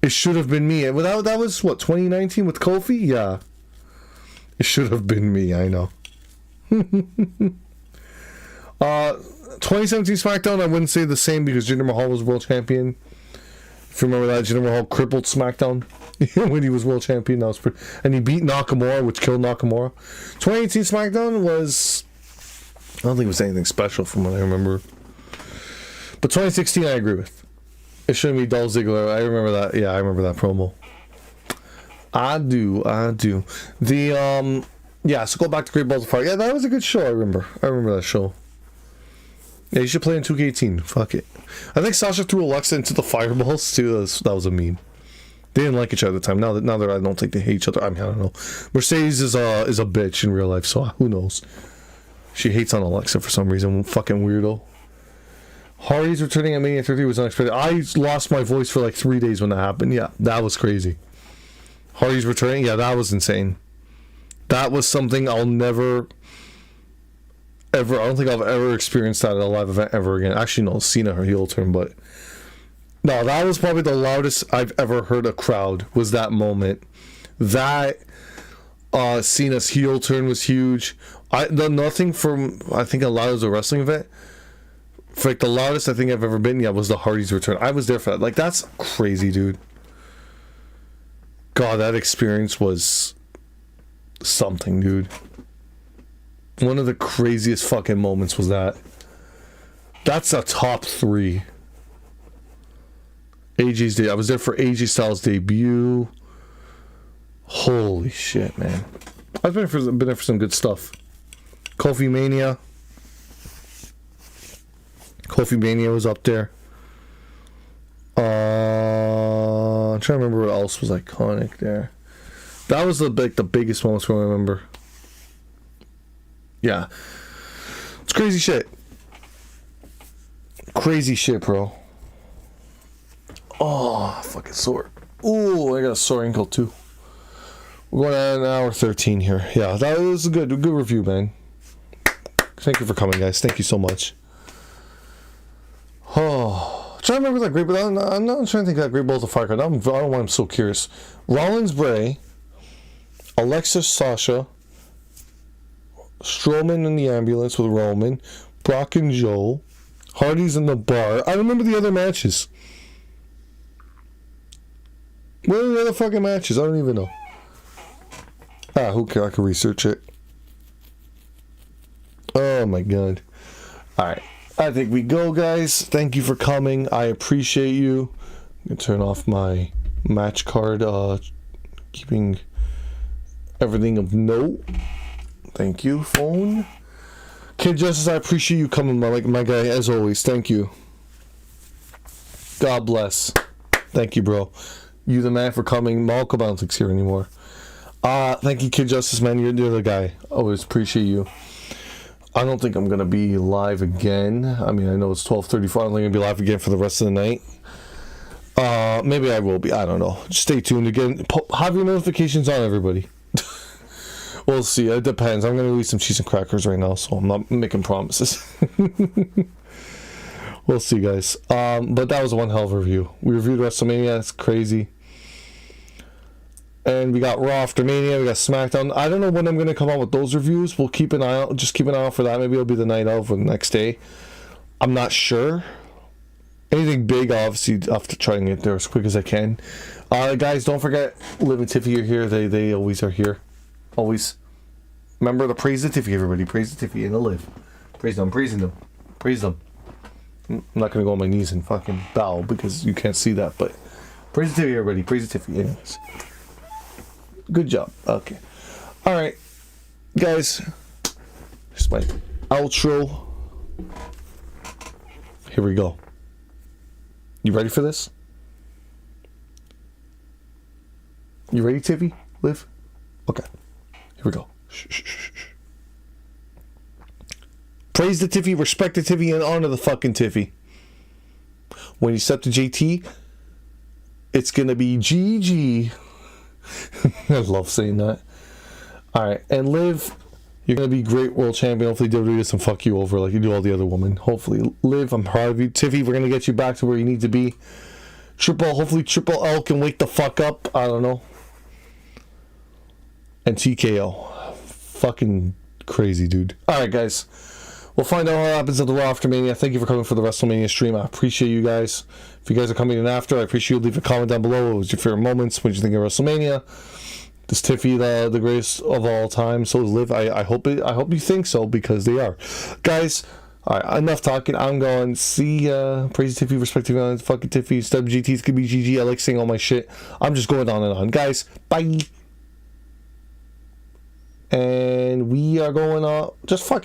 It should have been me. That was, what, 2019 with Kofi? Yeah. It should have been me, I know. 2017 SmackDown, I wouldn't say the same because Jinder Mahal was world champion. If you remember that, Jinder Mahal crippled SmackDown when he was world champion. That was and he beat Nakamura, which killed Nakamura. 2018 SmackDown was... I don't think it was anything special from what I remember. But 2016, I agree with. It shouldn't be Dolph Ziggler. I remember that. Yeah, I remember that promo. I do. The, yeah, so go back to Great Balls of Fire. Yeah, that was a good show, I remember that show. Yeah, you should play in 2K18. Fuck it. I think Sasha threw Alexa into the fireballs too. That was a meme. They didn't like each other at the time. Now that I don't think they hate each other. I mean, I don't know. Mercedes is a bitch in real life, so who knows? She hates on Alexa for some reason. Fucking weirdo. Hardy's returning at Mania 33 was unexpected. I lost my voice for like 3 days when that happened. Yeah, that was crazy. Hardy's returning. Yeah, that was insane. That was something I'll never... ever, I don't think I've ever experienced that at a live event ever again. Actually, no, Cena, her heel turn, but no, that was probably the loudest I've ever heard a crowd. Was that moment? That Cena's heel turn was huge. Nothing from I think a loud as a wrestling event. For like the loudest I think I've ever been, yeah, was the Hardy's return. I was there for that. Like that's crazy, dude. God, that experience was something, dude. One of the craziest fucking moments was that. That's a top 3. AJ's day. I was there for AJ Styles' debut. Holy shit, man! I've been there for some good stuff. Kofi Mania. Kofi Mania was up there. I'm trying to remember what else was iconic there. That was the biggest moments I remember. Yeah. It's crazy shit. Crazy shit, bro. Oh, fucking sore. Ooh, I got a sore ankle too. We're going on an hour 13 here. Yeah, that was a good review, man. Thank you for coming, guys. Thank you so much. Oh, I'm trying to remember that great, but I'm not trying to think of that Great Balls of Fire card. I don't know why I'm so curious. Rollins, Bray, Alexa, Sasha, Strowman in the ambulance with Roman, Brock and Joe, Hardy's in the bar. I remember the other matches. What are the other fucking matches? I don't even know. Who cares? I can research it. Oh my god. Alright. I think we go, guys. Thank you for coming. I appreciate you. I'm going to turn off my match card. Keeping everything of note. Thank you, phone. Kid Justice, I appreciate you coming, my guy, as always. Thank you. God bless. Thank you, bro. You the man for coming. Malcolm, I don't think's here anymore. Thank you, Kid Justice, man. You're the guy. Always appreciate you. I don't think I'm going to be live again. I mean, I know it's 12:34. I don't think I'm going to be live again for the rest of the night. Maybe I will be. I don't know. Just stay tuned again. Have your notifications on, everybody. We'll see. It depends. I'm gonna eat some cheese and crackers right now, so I'm not making promises. We'll see, guys. But that was one hell of a review. We reviewed WrestleMania. It's crazy. And we got Raw after Mania. We got SmackDown. I don't know when I'm gonna come out with those reviews. We'll keep an eye out. Just keep an eye out for that. Maybe it'll be the night of or the next day. I'm not sure. Anything big, obviously, I have to try and get there as quick as I can. Guys, don't forget, Liv and Tiffy are here. They always are here. Always. Remember to praise the Tiffy, everybody. Praise the Tiffy and the Liv. Praise them. Praising them. Praise them. I'm not going to go on my knees and fucking bow because you can't see that, but praise the Tiffy, everybody. Praise the Tiffy. Anyways. Good job. Okay. Alright. Guys. Here's my outro. Here we go. You ready for this? You ready, Tiffy? Liv? Okay. Here we go. Shh, shh, shh, shh. Praise the Tiffy, respect the Tiffy, and honor the fucking Tiffy. When you step to JT, it's gonna be GG. I love saying that. Alright, and Liv, you're gonna be great world champion. Hopefully WWE doesn't fuck you over like you do all the other women. Hopefully. Liv, I'm proud of you. Tiffy, we're gonna get you back to where you need to be. Hopefully Triple L can wake the fuck up. I don't know. And TKO. Fucking crazy, dude. Alright, guys. We'll find out what happens at the Raw after Mania. Thank you for coming for the WrestleMania stream. I appreciate you guys. If you guys are coming in after, I appreciate you. Leave a comment down below. What was your favorite moments? What did you think of WrestleMania? Is Tiffy the greatest of all time? So is Liv. I hope you think so, because they are. Guys, alright, enough talking. I'm going. See praise Tiffy, respect Tiffy, on fucking Tiffy. WGT's could be GG. I like saying all my shit. I'm just going on and on. Guys, bye. And we are going just fucking